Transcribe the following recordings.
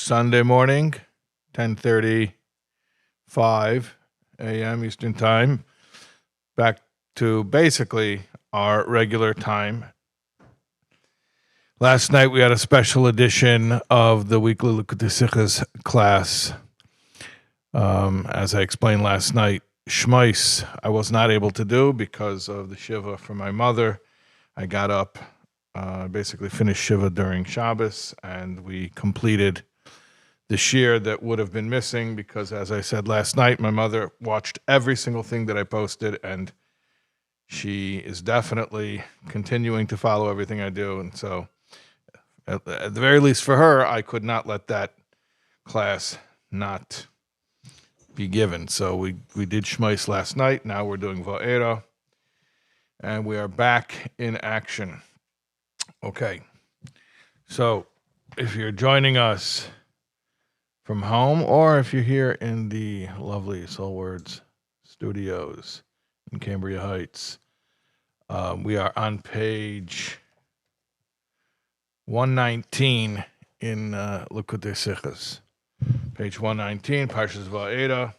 Sunday morning, 10:35 a.m. Eastern Time, back to basically our regular time. Last night we had a special edition of the weekly Likkutei Sichos class. As I explained last night, Shmais I was not able to do because of the Shiva for my mother. I got up, basically finished Shiva during Shabbos, and we completed the shir that would have been missing because, as I said last night, my mother watched every single thing that I posted, and she is definitely continuing to follow everything I do. And so, at the very least for her, I could not let that class not be given. So we did Shmais last night. Now we're doing Vaeira, and we are back in action. Okay, so if you're joining us from home, or if you're here in the lovely Soul Words studios in Cambria Heights, we are on page 119 in Likkutei Sichos. Page 119, Parshas Vaeira.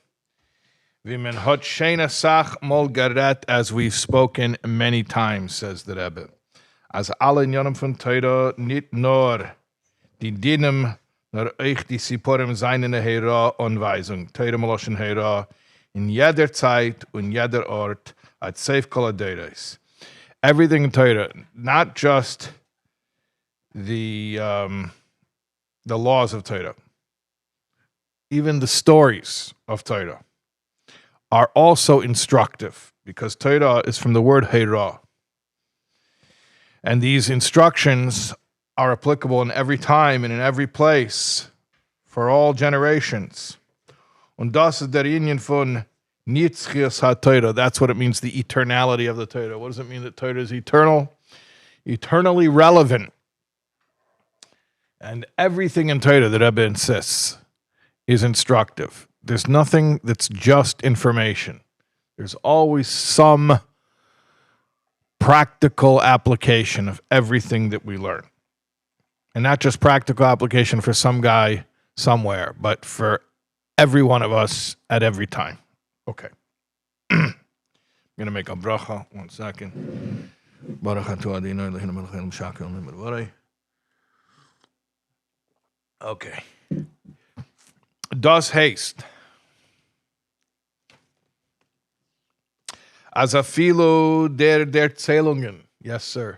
V'men hot sheina sach mol garet, as we've spoken many times, says the Rebbe. As alle inyanim von Torah, nit nor die dinim, nor euch die Siporim seine Hera Anweisung. Torah Moloshen Hera, in jeder Zeit und jeder Ort, at safe koladeres. Everything in Torah, not just the laws of Torah, even the stories of Torah are also instructive, because Torah is from the word Hera. And these instructions are applicable in every time and in every place for all generations. Und das ist der Inyan von Nitzchias HaTorah. That's what it means, the eternality of the Torah. What does it mean that Torah is eternal? Eternally relevant. And everything in Torah, the Rebbe insists, is instructive. There's nothing that's just information. There's always some practical application of everything that we learn. And not just practical application for some guy somewhere, but for every one of us at every time. Okay. I'm going to make a bracha. 1 second. Baruch atah Adonai Eloheinu melech haolam shakel v'varei. Okay. Das heißt, as a filo der Zählungen. Yes, sir.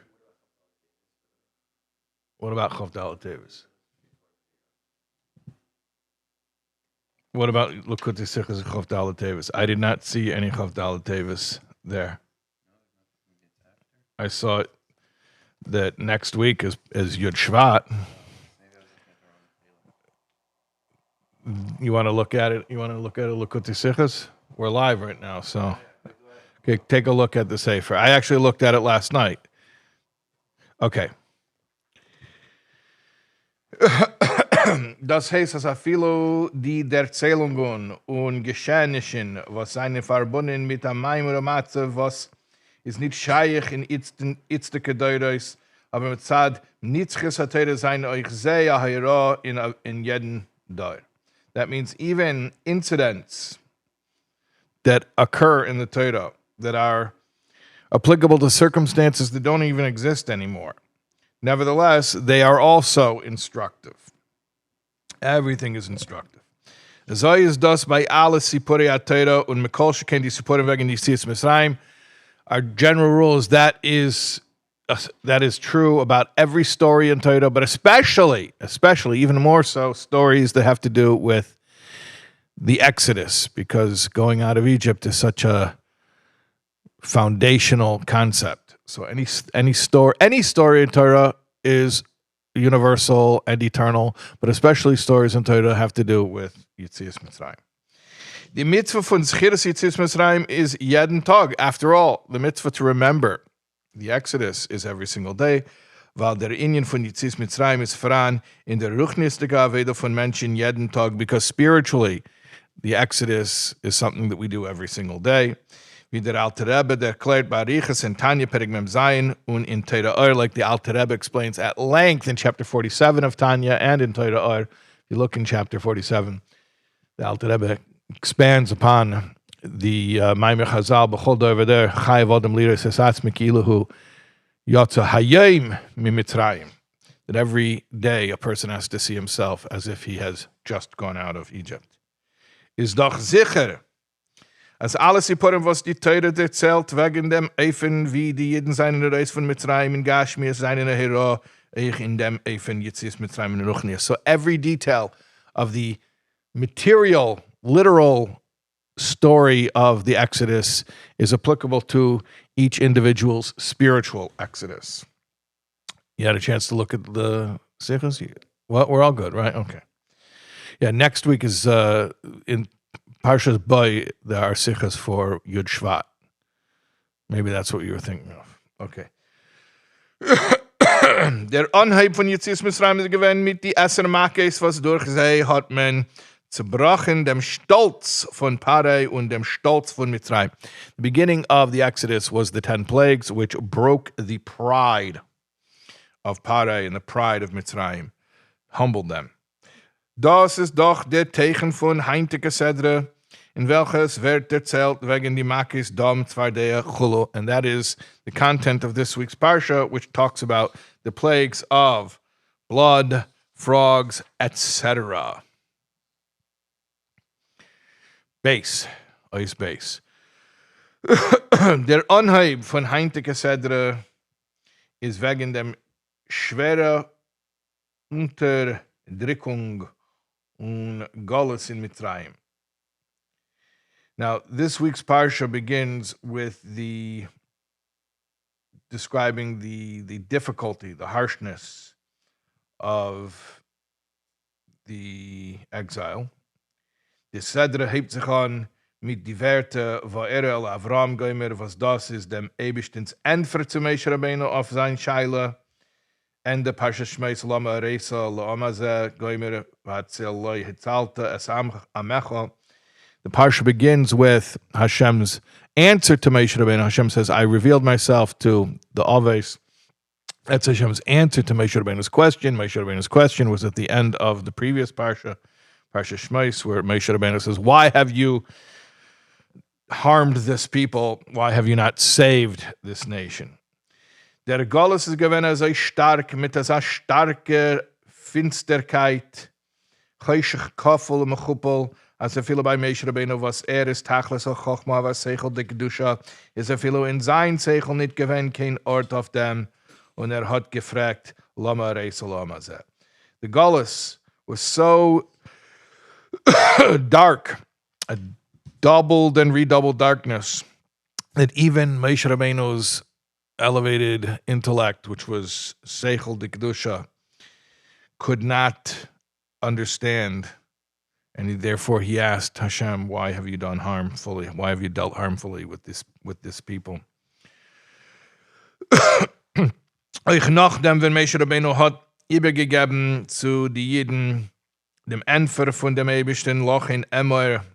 What about Chavdal Tevis? What about Likkutei Sichos and Chavdal Tevis? I did not see any Chavdal Tevis there. I saw it that next week is Yud Shvat. You want to look at it? You want to look at it, Likkutei Sichos? We're live right now, so okay, take a look at the Sefer. I actually looked at it last night. Okay. Das heißt, dass viele die Erzählungen und Geschehnissen, was seine verbunden mit der Maimur Matze, was ist nicht scheich in itzteke Deures, aber mit Zad Nitzchias HaTorah sein euch sehr Hera in jeden Deur. That means even incidents that occur in the Torah that are applicable to circumstances that don't even exist anymore. Nevertheless, they are also instructive. Everything is instructive. Asei is das bei alle Sipurei HaTorah und mikol sheken die Sipurim wegen Yetzias Mitzrayim. Our general rule is that is true about every story in Torah, but especially, even more so, stories that have to do with the Exodus, because going out of Egypt is such a foundational concept. So any story in Torah is universal and eternal, but especially stories in Torah have to do with Yetzias Mitzrayim. The mitzvah von Zichiras Yetzias Mitzrayim is jeden Tag. After all, the mitzvah to remember the Exodus is every single day, weil der Inyan von Yetzias Mitzrayim is voran in der ruchnistige avodah von Menschen jeden Tag, because spiritually, the Exodus is something that we do every single day. Wie der Alter Rebbe erklärt bei Arichas in Tanya Perek Mem Zayin und in Torah, like the Alter Rebbe explains at length in chapter 47 of Tanya and in Torah, you look in chapter 47, the Alter Rebbe expands upon the Maimer Chazal, B'chol over there, Chayav Adam Liras Esatzmi Ki'ilahu Yotza Hayim Mi Mitzrayim. That every day a person has to see himself as if he has just gone out of Egypt. Is doch sicher, als alles Sipporim, was die Torah erzählt, wegen dem Eifen, wie die Jeden seien in der Reis von Mitzrayim, in Gashmir, seien in der Hera, in dem Eifen, Yitzis Mitzrayim, in Ruchnias. So every detail of the material, literal story of the Exodus is applicable to each individual's spiritual Exodus. You had a chance to look at the Sichos? Well, we're all good, right? Okay. Yeah, next week is in Parshas Vaeira, there are Sichos for Yud Shvat. Maybe that's what you were thinking of. Okay. Der Anheib von Yetzias Mitzrayim ist gewesen mit die Esser Makes, was durch sie hat man zerbrochen dem Stolz von Parei und dem Stolz von Mitzrayim. The beginning of the Exodus was the 10 plagues, which broke the pride of Parei and the pride of Mitzrayim, humbled them. Das ist doch der Teichen von Heintige Sedre, in welches wird erzählt wegen die Makis Dom Tzvardea Chulu, and that is the content of this week's Parsha, which talks about the plagues of blood, frogs, etc. Base, ice base. Der Anheib von Heintige Sedre ist wegen dem schwere Unterdrückung und Golus in Mitzrayim. Now, this week's Parsha begins with describing the difficulty, the harshness of the exile. Die Sedre hebt sich an mit die Werte Vaeira al Avram Gomer, was das ist dem Eibestens Entfer zu Moshe Rabbeinu auf sein Scheile, and the Parshas Shmeis Lama Reisa La'amaze Gomer Vatzel Loi Hitzalta Es Amecha. The Parsha begins with Hashem's answer to Moshe Rabbeinu. Hashem says, I revealed myself to the Aves. That's Hashem's answer to Moshe Rabbeinu's question. Moshe Rabbeinu's question was at the end of the previous Parsha, Parsha Shmeis, where Moshe Rabbeinu says, why have you harmed this people? Why have you not saved this nation? Der Golus ist gewesen so stark, mit so starker Finsterkeit, Cheshach Kafel und Mechupel, als viele bei Moshe Rabbeinu, was ist Tachlis und Chochma, was Seichel de Kedusha, ist viele in sein Seichel nicht gewesen, kein Ort auf dem, und hat gefragt, Lama Reisa Lama Zeh. The Golus was so dark, a doubled and redoubled darkness, that even Moshe Rabbeinu's elevated intellect, which was Seichel de Kedusha, could not understand. And therefore he asked Hashem, why have you done harmfully? Why have you dealt harmfully with this people? Euch nachdem, wenn Moshe Rabbeinu hat übergegeben zu die Jiden, dem Entfer von dem Eibishten Loch in Emor,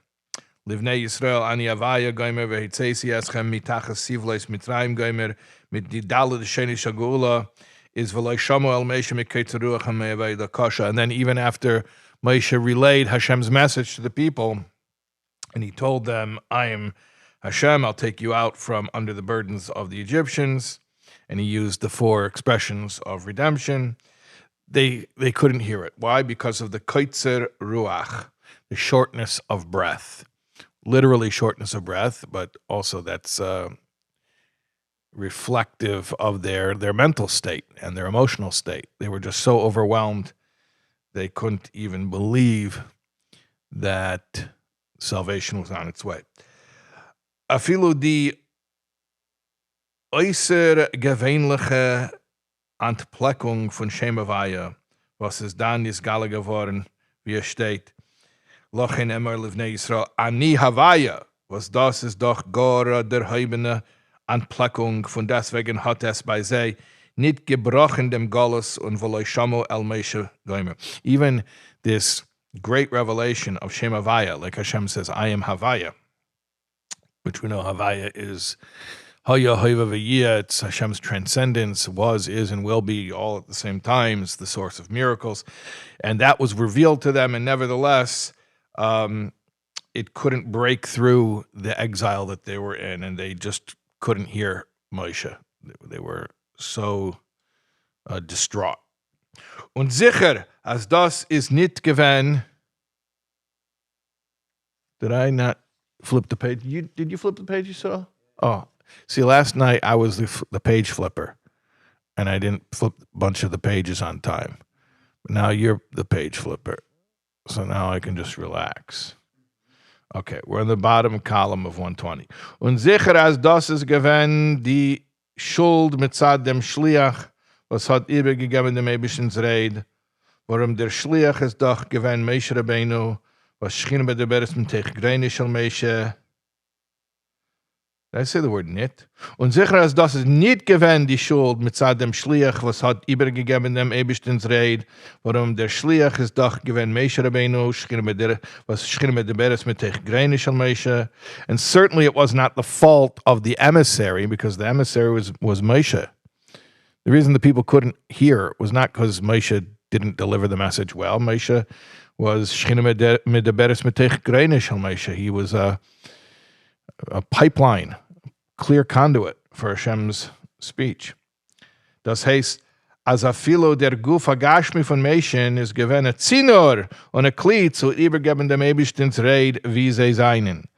Livnei Yisrael ani Avaya Gomer, vehitzesi eschem mitachas sivleis Mitzrayim Gomer, mit die Dalle de Shenisha geulah, is v'loi shamu el Moshe miketzeruachem me'avayda kasha. And then even after Moshe relayed Hashem's message to the people, and he told them, I am Hashem, I'll take you out from under the burdens of the Egyptians, and he used the 4 expressions of redemption, they couldn't hear it. Why? Because of the koitzer ruach, the shortness of breath. Literally shortness of breath, but also that's reflective of their mental state and their emotional state. They were just so overwhelmed, they couldn't even believe that salvation was on its way. Afilu die äußer gewöhnliche Entpleckung von Shem Havaya, was es dann ist Gala geworden, wie steht, Loch in Emor Livnei Yisrael, Ani Havaya, was das ist doch Gora der Heibene Entpleckung, von deswegen hat es bei sie nicht gebrochen dem Golus und v'loi shamu el Moshe Gomer. Even this great revelation of Shem Havaya, like Hashem says, I am Havaya, which we know Havaya is Haya Hoiva V'yeh, it's Hashem's transcendence, was, is, and will be all at the same time. It's the source of miracles. And that was revealed to them, and nevertheless, it couldn't break through the exile that they were in, and they just couldn't hear Moshe. They were so distraught. Und sicher, as das ist nicht gewesen. Did I not flip the page? Did you flip the page you saw? Oh, see, last night I was the page flipper, and I didn't flip a bunch of the pages on time. But now you're the page flipper, so now I can just relax. Okay, we're in the bottom column of 120. Und sicher as das ist gewesen die Schuld mitzad dem Shliach, was hat übergegeben dem Eibishens Reid, warum der Shliach ist doch gewesen Moshe Rabbeinu, was schien bei der Beresm tech greinisch al Moshe. Did I say the word nit? Und sicher as das ist nicht gewesen die Schuld mitzad dem Shliach, was hat übergegeben dem Eibishens Reid, warum der Shliach ist doch gewesen Moshe Rabbeinu, was schien bei der Beresm tech greinisch al Moshe. And certainly it was not the fault of the emissary, because the emissary was Moshe. The reason the people couldn't hear was not because Moshe didn't deliver the message well. Moshe was he was a pipeline, clear conduit for Hashem's speech. Das heißt, as a filo der Guf Hagashmi von Moshe is given a Zinor on a Kli zu übergeben dem Eibischtens Reid wie sie seinen.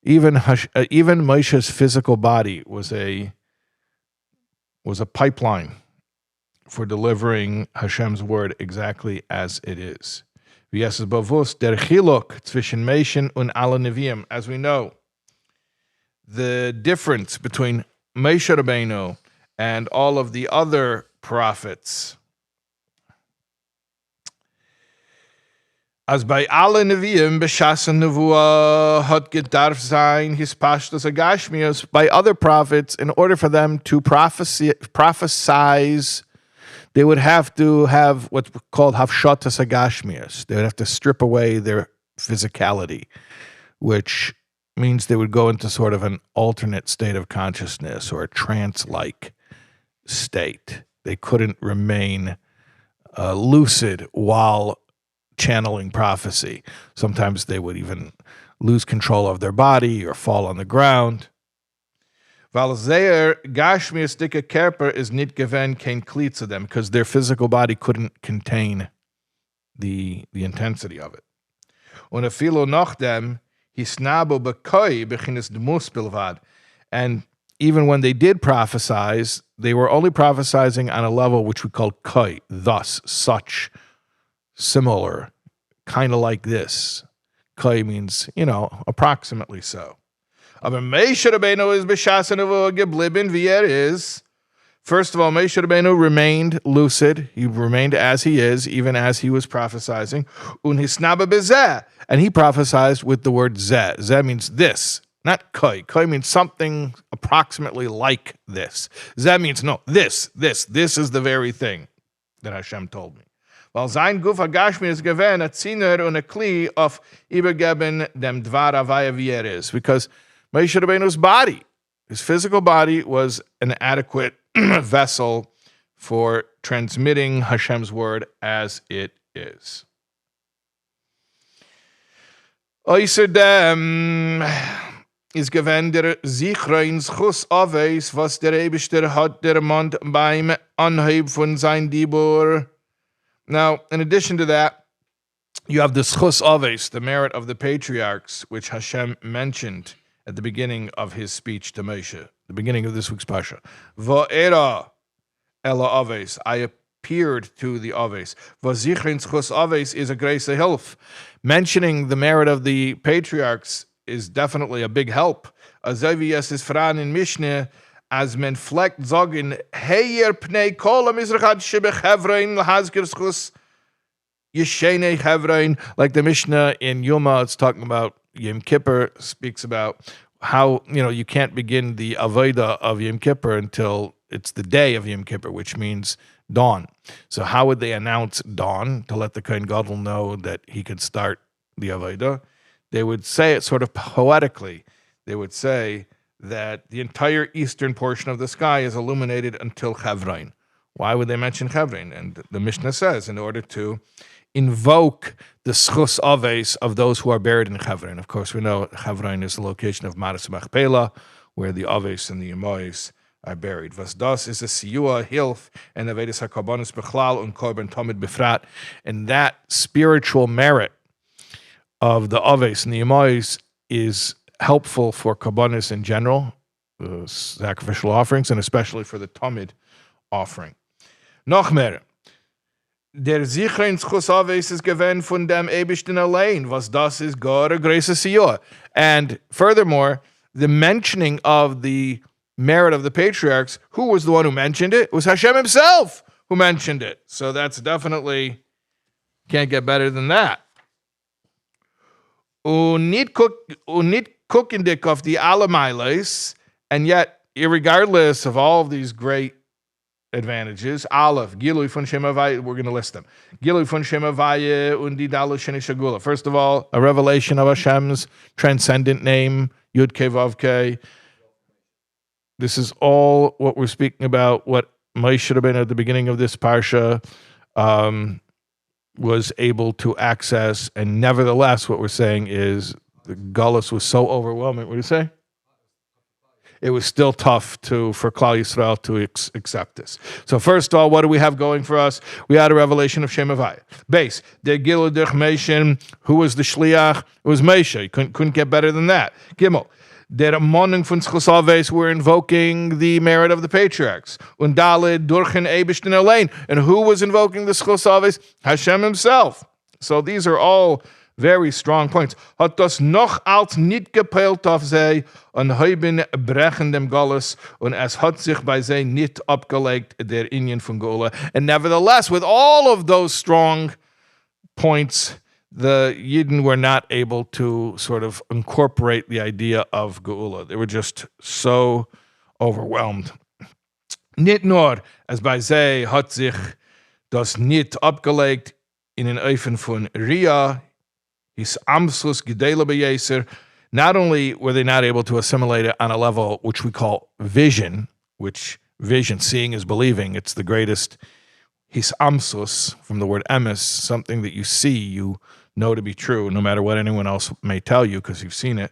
Even Moshe's physical body was a pipeline for delivering Hashem's word exactly as it is. As we know, the difference between Moshe Rabbeinu and all of the other prophets, as by alle Neviim b'shas nevuah hat gedarf sein his pashtus agashmios, by other prophets, in order for them to prophesize, they would have to have what's called hafshatas agashmios. They would have to strip away their physicality, which means they would go into sort of an alternate state of consciousness or a trance-like state. They couldn't remain lucid while channeling prophecy. Sometimes they would even lose control of their body or fall on the ground. Weil their gashmias dicke Körper is nit gewen kein Kli zu them, because their physical body couldn't contain the intensity of it. Und afilo noch dem hisnabo bekoi beginnes de muspilvad. And even when they did prophesize, they were only prophesying on a level which we call koi, thus, such, similar, kind of like this. Koi means, approximately so. Aber Moshe Rabbeinu is b'shas nevuah geblieben wie is. First of all, Moshe Rabbeinu remained lucid. He remained as he is, even as he was prophesying. Und hisnaba bezeh. And he prophesied with the word zeh. Zeh means this, not koi. Koi means something approximately like this. Zeh means no, this is the very thing that Hashem told me. Weil sein Guf Hagashmi is given a Zinner und a Kli of übergeben dem Dvar Havaya wie is. Because Moshe Rabbeinu's body, his physical body, was an adequate vessel for transmitting Hashem's word as it is. Außerdem ist gewend der Sichreins Chus Aves, was der Eibishter hat der Mond beim Anheb von sein Dibur. Now, in addition to that, you have the Chus Aves, the merit of the patriarchs, which Hashem mentioned at the beginning of his speech to Moshe, the beginning of this week's Parsha. Vaeira ela Aves, I appeared to the Aves. Vazichreins Chus Aves is a grace of help. Mentioning the merit of the patriarchs is definitely a big help. Azavias is fran in Mishnah, as men fleck zogen, heyer pnei kol mizrachad shibech hevrein lahazgir schus yeshene hevrein. Like the Mishnah in Yoma, it's talking about Yom Kippur, speaks about how, you can't begin the avodah of Yom Kippur until it's the day of Yom Kippur, which means dawn. So how would they announce dawn to let the Kohen Gadol know that he could start the avodah? They would say it sort of poetically. They would say, that the entire eastern portion of the sky is illuminated until Chevron. Why would they mention Chevron? And the Mishnah says, in order to invoke the Sichos of those who are buried in Chevron. Of course, we know Chevron is the location of Maras Machpelah, where the Aves and the Yemois are buried. Was das is a siyua, hilf, and avedis hakarbonis bechlal und korban tamid befrat. And that spiritual merit of the Aves and the Yemois is helpful for karbonis in general, the sacrificial offerings, and especially for the tamid offering. Noch mera. Der Sicha in Sichos Aves is given von dem Eibishtin allein, was das is gore grace siyua. And furthermore, the mentioning of the merit of the patriarchs, who was the one who mentioned it? It was Hashem himself who mentioned it. So that's definitely, can't get better than that. Unit cookindik of the alamailes, and yet, irregardless of all of these great advantages, Aleph, Gilui von Shem Havaya, we're going to list them. Gilui von Shem Havaya undi dalu sheni shagula. First of all, a revelation of Hashem's transcendent name, Yud Kei Vav Kei. This is all what we're speaking about, what Moshe Rabbeinu at the beginning of this parsha was able to access, and nevertheless, what we're saying is the gullus was so overwhelming. What do you say? It was still tough for Klal Yisrael to accept this. So first of all, what do we have going for us? We had a revelation of Shem Havaya. Base, the Gilui durch Moshe, who was the Shliach? It was Moshe. You couldn't get better than that. Gimel. Der Ammoning von Sichos Aves were invoking the merit of the patriarchs. Und Daled durchen Eibishtin allein. And who was invoking the Sichos Aves? Hashem himself. So these are all very strong points. Hat das noch als nicht gepeilt auf sie und heuben brechen dem Gottes und es hat sich bei sie nicht abgelegt der Inyan von geulah. And nevertheless, with all of those strong points, the Yidden were not able to sort of incorporate the idea of geulah. They were just so overwhelmed. Nicht nur, as bei sie hat sich das nicht abgelegt in den Öfen von Ria, his amsus gedela beyeser. Not only were they not able to assimilate it on a level which we call vision, seeing is believing, it's the greatest his amsus, from the word emes, something that you see, you know to be true, no matter what anyone else may tell you because you've seen it.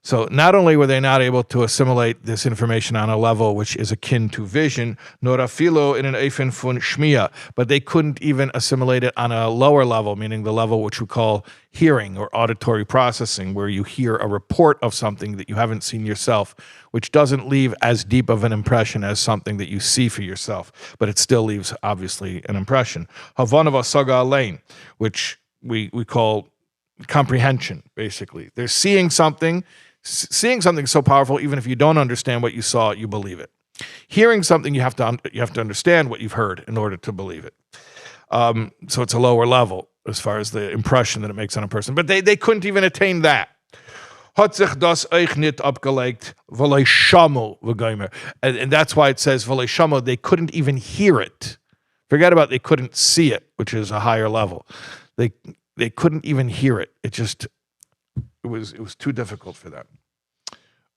So not only were they not able to assimilate this information on a level which is akin to vision, nor afilo in an eifin fun shmiya, but they couldn't even assimilate it on a lower level, meaning the level which we call hearing or auditory processing, where you hear a report of something that you haven't seen yourself, which doesn't leave as deep of an impression as something that you see for yourself, but it still leaves, obviously, an impression. Havanava saga alein, which we call comprehension, basically. They're seeing something so powerful, even if you don't understand what you saw, you believe it. Hearing something, you have to understand what you've heard in order to believe it. So it's a lower level as far as the impression that it makes on a person. But they couldn't even attain that. Hat sich das euch nicht abgelegt, v'lei shamu v'gomer. And that's why it says v'lei shamu, they couldn't even hear it. Forget about they couldn't see it, which is a higher level. They couldn't even hear it. It was too difficult for them.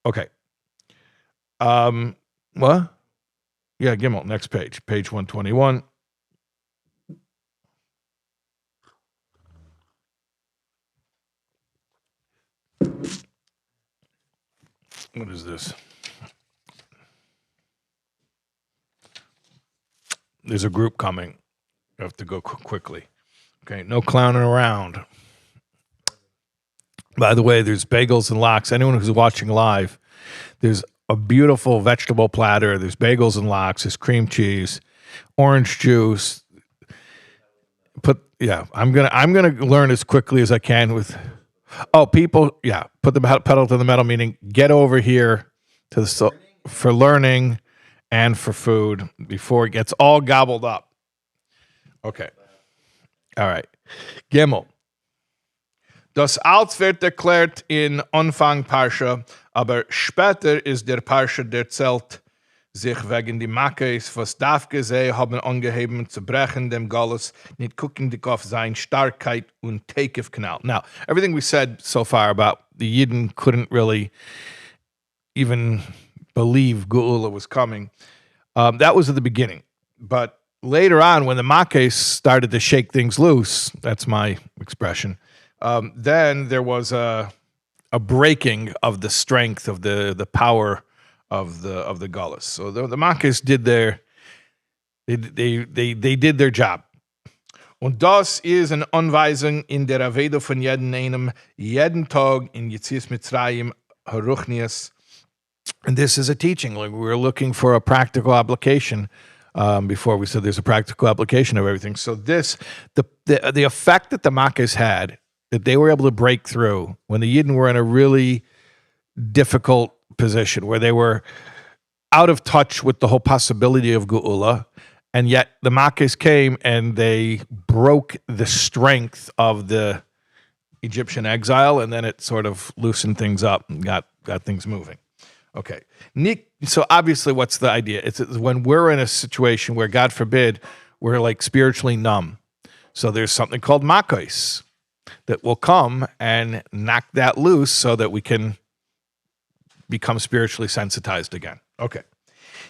Okay. What? Yeah, Gimel, next page 121. What is this? There's a group coming. I have to go quickly. Okay, no clowning around. By the way, there's bagels and lox. Anyone who's watching live, there's a beautiful vegetable platter. There's bagels and lox. There's cream cheese, orange juice. I'm gonna learn as quickly as I can with. Oh, people, yeah. Put the pedal to the metal, meaning get over here for learning and for food before it gets all gobbled up. Okay. All right. Gimel. Das Alt wird erklärt in Anfang Parsha, aber später ist der Parsha erzählt sich wegen die Makkes, was darf gesehen haben angeheben zu brechen dem Galus, nicht gucken dich auf sein Starkheit und Takef Kanal. Now, everything we said so far about the Yidden couldn't really even believe geulah was coming. That was at the beginning. But later on, when the makes started to shake things loose, that's my expression, then there was a breaking of the strength of the power of the gullahs. So the makes did their job. Und das ist eine Anweisung in der Avodah von jeden Tag in Yetzias Mitzrayim Haruchnias. And this is a teaching. Like, we're looking for a practical application. Before we said there's a practical application of everything. So the effect that the makes had, that they were able to break through when the Yidden were in a really difficult position, where they were out of touch with the whole possibility of geulah, and yet the makes came and they broke the strength of the Egyptian exile, and then it sort of loosened things up and got things moving. Okay. So obviously, what's the idea? It's when we're in a situation where, God forbid, we're like spiritually numb. So there's something called makos that will come and knock that loose so that we can become spiritually sensitized again. Okay.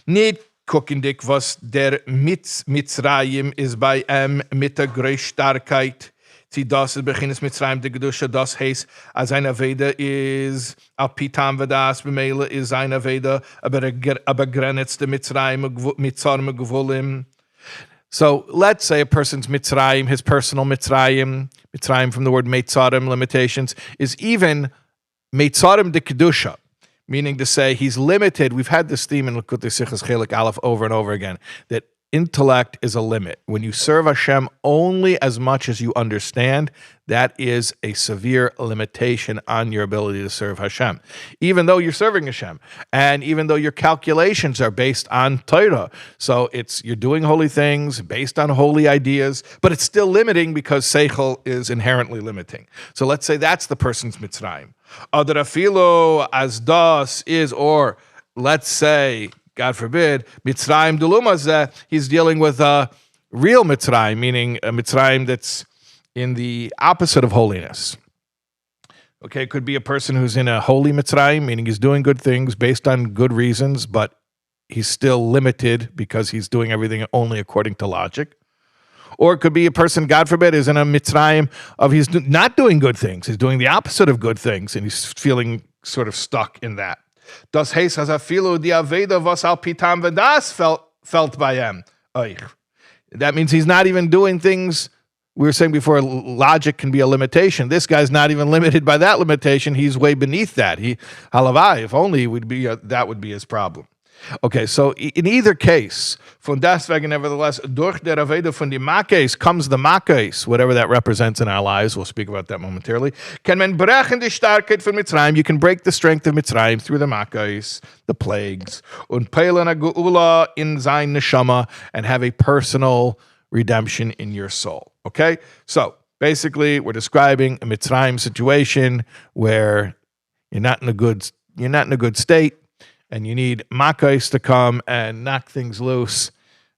Nicht gucken dich, was der Mitzrayim ist bei mit der Großstarkheit. Sie das ist beginnes Mitzrayim de Gedusha, das heißt, als eine avodah is apitam vadas b'meila is eine avodah, aber grenzte Mitzrayim mitzarme gevulim. So let's say a person's Mitzrayim, his personal Mitzrayim from the word Mitzrayim, limitations, is even Mitzrayim de Kedusha, meaning to say he's limited. We've had this theme in Likkutei Sichos Chelik Aleph over and over again, that intellect is a limit. When you serve Hashem only as much as you understand, that is a severe limitation on your ability to serve Hashem. Even though you're serving Hashem, and even though your calculations are based on Torah, so you're doing holy things based on holy ideas, but it's still limiting because seichel is inherently limiting. So let's say that's the person's Mitzrayim. Adar afilo as das is, or let's say, God forbid, Mitzrayim Dulumazeh, he's dealing with a real Mitzrayim, meaning a Mitzrayim that's in the opposite of holiness. Okay, it could be a person who's in a holy Mitzrayim, meaning he's doing good things based on good reasons, but he's still limited because he's doing everything only according to logic. Or it could be a person, God forbid, is in a Mitzrayim of he's not doing good things. He's doing the opposite of good things, and he's feeling sort of stuck in that. Das heißt, as afilo die avodah was al pitam vadas felt by him. That means he's not even doing things. We were saying before, logic can be a limitation. This guy's not even limited by that limitation. He's way beneath that. Halavai, if only that would be his problem. Okay, so in either case, von deswegen, nevertheless, durch der avodah von die makes comes the makes, whatever that represents in our lives. We'll speak about that momentarily. Kann man brechen die Starkheit von Mitzrayim? You can break the strength of Mitzrayim through the makes, the plagues, und peilen a geulah in sein neshama, and have a personal redemption in your soul. Okay, so basically, we're describing a Mitzrayim situation where you're not in a good state. And you need makos to come and knock things loose.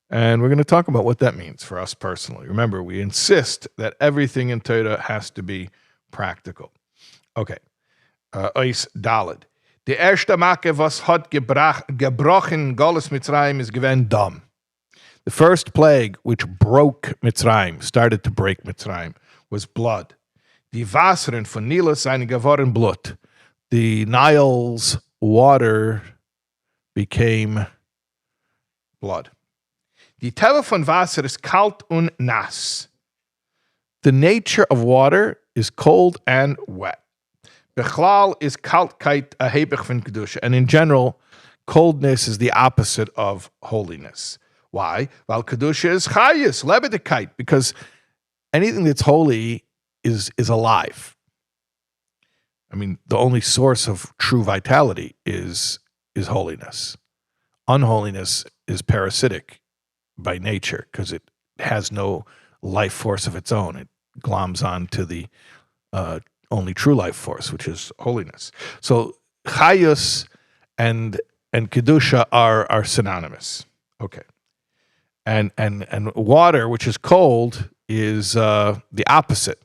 And we're going to talk about what that means for us personally. Remember, we insist that everything in Torah has to be practical. Okay. Ois Daled. Die erste Make, was hat gebrochen Galus Mitzrayim, is given dam. The first plague which broke Mitzrayim, started to break Mitzrayim, was blood. Die Wasseren von Nile seien geworden Blut. The Nile's water became blood. Die Teva von Wasser ist kalt und nass. The nature of water is cold and wet. Bechlal is kaltkeit a hebech von Kedusha. And in general, coldness is the opposite of holiness. Why? Weil Kedusha is chayis, lebendigkeit, because anything that's holy is alive. I mean, the only source of true vitality is holiness. Unholiness is parasitic by nature because it has no life force of its own. It gloms on to the only true life force, which is holiness. So chayus and kedusha are synonymous. Okay, and water, which is cold, is the opposite.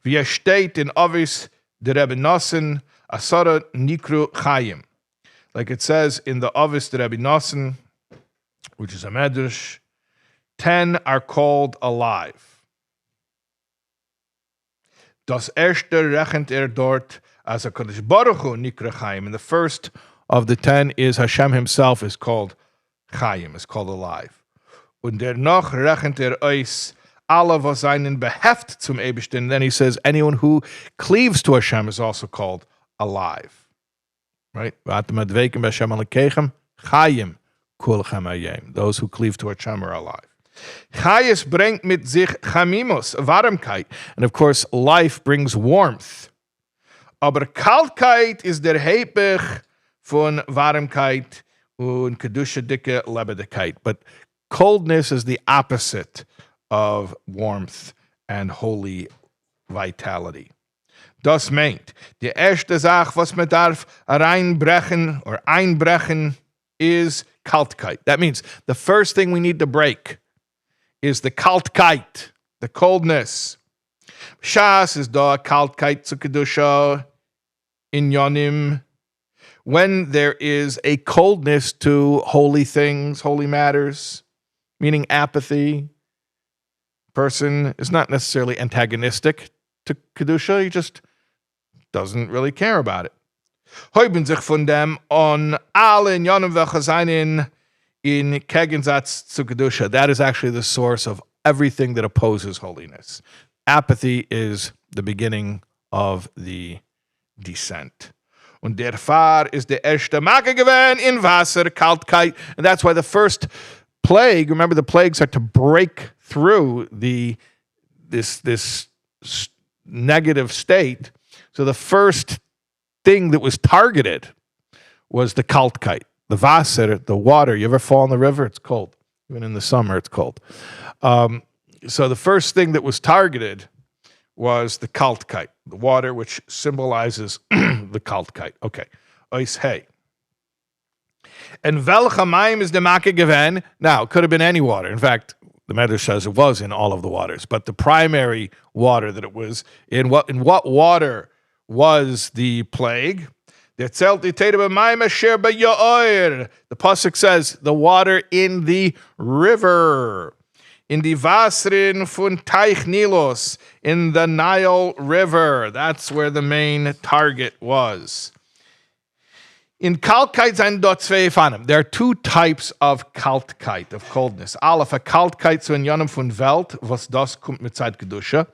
Wie steht in Ovis der Rebbe Nossen Asara nikru chayim. Like it says in the Avis to Rabbi Nosson, which is a medrash, 10 are called alive. Das erste rechnet dort as a Kodesh Baruch Hu nikra chayim. And the first of the 10 is Hashem himself is called chayim, is called alive. Und der noch rechnet eis alle was seinen beheft zum Eibishter. And then he says anyone who cleaves to Hashem is also called alive. Right? Chayim. Those who cleave to Hashem are alive. Chayis bringt mit sich chamimos, Warmkeit. And of course, life brings warmth. Aber Kaltkeit is der Hepech von Warmkeit und Kedusha dicke Lebedigkeit. But coldness is the opposite of warmth and holy vitality. Das meint, die erste Sache, was man darf reinbrechen or einbrechen is Kaltkeit. That means the first thing we need to break is the Kaltkeit, the coldness. Shas is da Kaltkeit zu Kedusha in Yonim. When there is a coldness to holy things, holy matters, meaning apathy, person is not necessarily antagonistic to Kedusha, he just doesn't really care about it. Heuben sich von dem on alle in Yonim v'chazayin in Gegensatz zu Kedusha. That is actually the source of everything that opposes holiness. Apathy is the beginning of the descent. Und der Fahr is the erste Macke gewesen in Wasser, Kaltkeit. And that's why the first plague, remember the plagues are to break through this negative state. So the first thing that was targeted was the Kaltkeit, the Wasser, the water. You ever fall in the river? It's cold. Even in the summer, it's cold. So the first thing that was targeted was the Kaltkeit, the water, which symbolizes the Kaltkeit. Okay. Asei. And welche Mayim is the Makke gewen? Now, it could have been any water. In fact, the Medrash says it was in all of the waters. But the primary water that it was, in what water was the plague? The pasuk says the water in the river, in the Wasrin von Teich Nilos, in the Nile River. That's where the main target was. In Kaltkeit sind dort zwei Pfannen. There are two types of Kaltkeit, of coldness. Aleph, a Kaltkeit zu in Yonim von Welt, was das kommt mit Zeit Kedusha.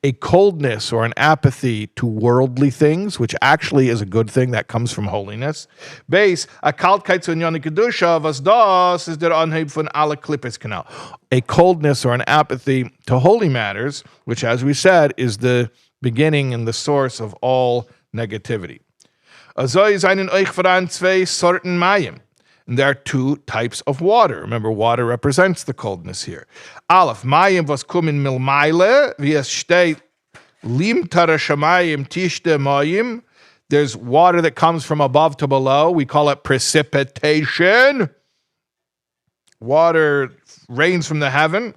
A coldness or an apathy to worldly things, which actually is a good thing that comes from holiness. Base, a Kaltkeit zu in Yonim Kedusha, was das is der Anheb von alle Klippes Kanal. A coldness or an apathy to holy matters, which as we said is the beginning and the source of all negativity. Asei seinen euch voran zwei Sorten Mayim. And there are two types of water. Remember, water represents the coldness here. Aleph, Mayim was kommen mil Meile, wie es steht, limtara shamayim tishte Mayim. There's water that comes from above to below. We call it precipitation. Water rains from the heaven.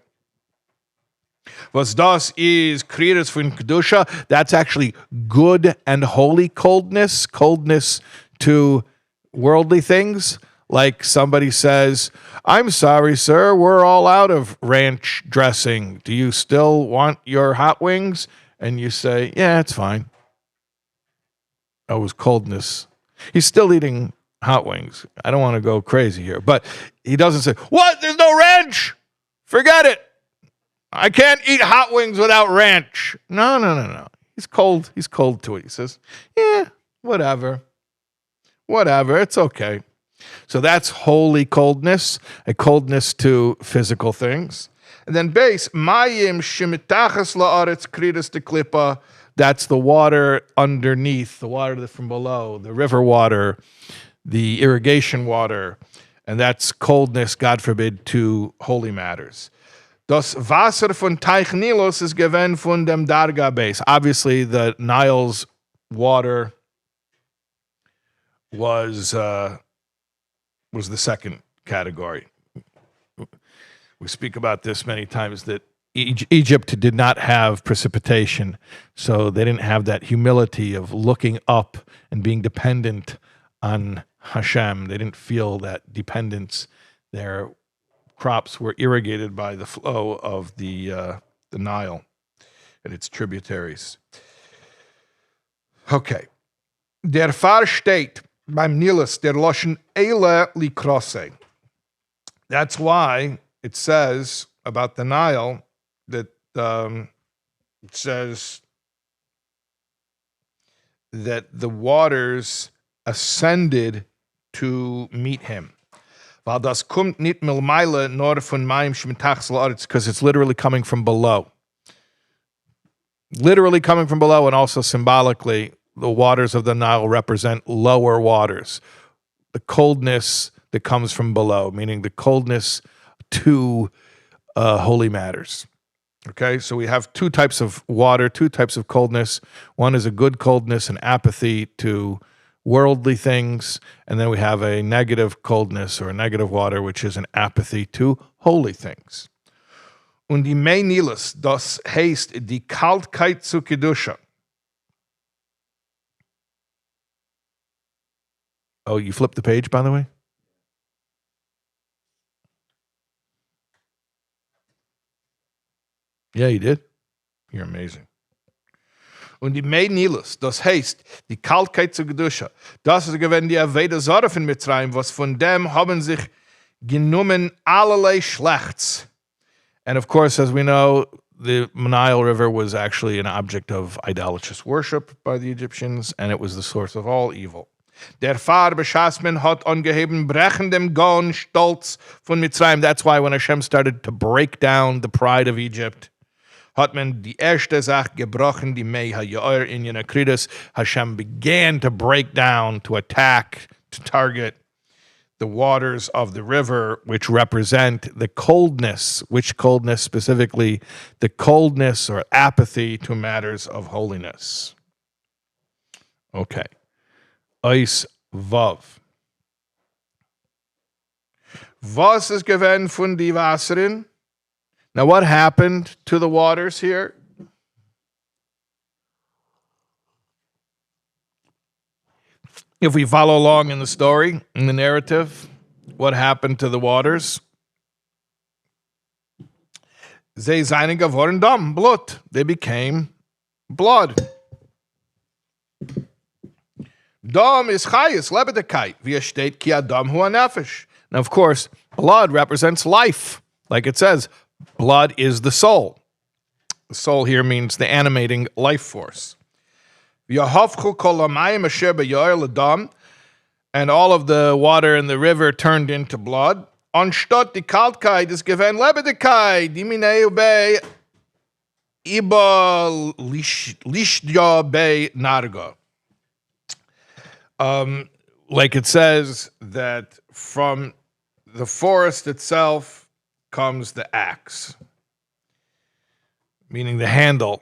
Was das is kriris von Kedusha. That's actually good and holy coldness. Coldness to worldly things. Like somebody says, I'm sorry, sir, we're all out of ranch dressing. Do you still want your hot wings? And you say, yeah, it's fine. Oh, it was coldness. He's still eating hot wings. I don't want to go crazy here. But he doesn't say, what? There's no ranch? Forget it. I can't eat hot wings without ranch. No. He's cold. He's cold to it. He says, yeah, whatever. It's okay. So that's holy coldness, a coldness to physical things. And then base, mayim shemitachas la'aretz kridas de klippa. That's the water underneath, the water from below, the river water, the irrigation water. And that's coldness, God forbid, to holy matters. Das Wasser von Teich Nilos is given von dem Darga base. Obviously, the Nile's water was the second category. We speak about this many times, that Egypt did not have precipitation, so they didn't have that humility of looking up and being dependent on Hashem. They didn't feel that dependence. Their crops were irrigated by the flow of the Nile and its tributaries. Okay. Der Pfarr steht beim Nilus der Loschen Eile Likrose. That's why it says about the Nile that it says that the waters ascended to meet him. Weil das kommt nicht milmeile nor von meinem schmitachs la'aretz, because it's literally coming from below. Literally coming from below, and also symbolically, the waters of the Nile represent lower waters. The coldness that comes from below, meaning the coldness to holy matters. Okay, so we have two types of water, two types of coldness. One is a good coldness and apathy to worldly things, and then we have a negative coldness or a negative water, which is an apathy to holy things. Und die Menilis, das heißt die Kaltkeit zu Kedusha. Oh, you flipped the page, by the way? Yeah, you did. You're amazing. Und die Menilis, das heißt, die Kaltkeit zu Kedusha, das ist gewesen die avodah sura von Mitzrayim, was von dem haben sich genommen allerlei Schlechts. And of course, as we know, the Nile River was actually an object of idolatrous worship by the Egyptians, and it was the source of all evil. Der Pfarr Beschasmen hat angeheben brechendem Gon Stolz von Mitzrayim. That's why when Hashem started to break down the pride of Egypt, hat man die erste Sache gebrochen, die Mei HaYoir in Yenakridus. Hashem began to break down, to attack, to target the waters of the river, which represent the coldness. Which coldness specifically? The coldness or apathy to matters of holiness. Okay. Eis Vav. Was ist gewesen von die Wasseren? Now, what happened to the waters here? If we follow along in the story, in the narrative, what happened to the waters? Sie seien geworden Dam, Blut. They became blood. Dam is chayis, lebedekeit. Wie steht ki adam hu nefesh. Now, of course, blood represents life. Like it says, blood is the soul. The soul here means the animating life force. And all of the water in the river turned into blood. Anstatt die Kaltkeit ist gewesen Lebendigkeit, die mineu bei iba lishdya bei narga. Like it says that from the forest itself comes the axe, meaning the handle,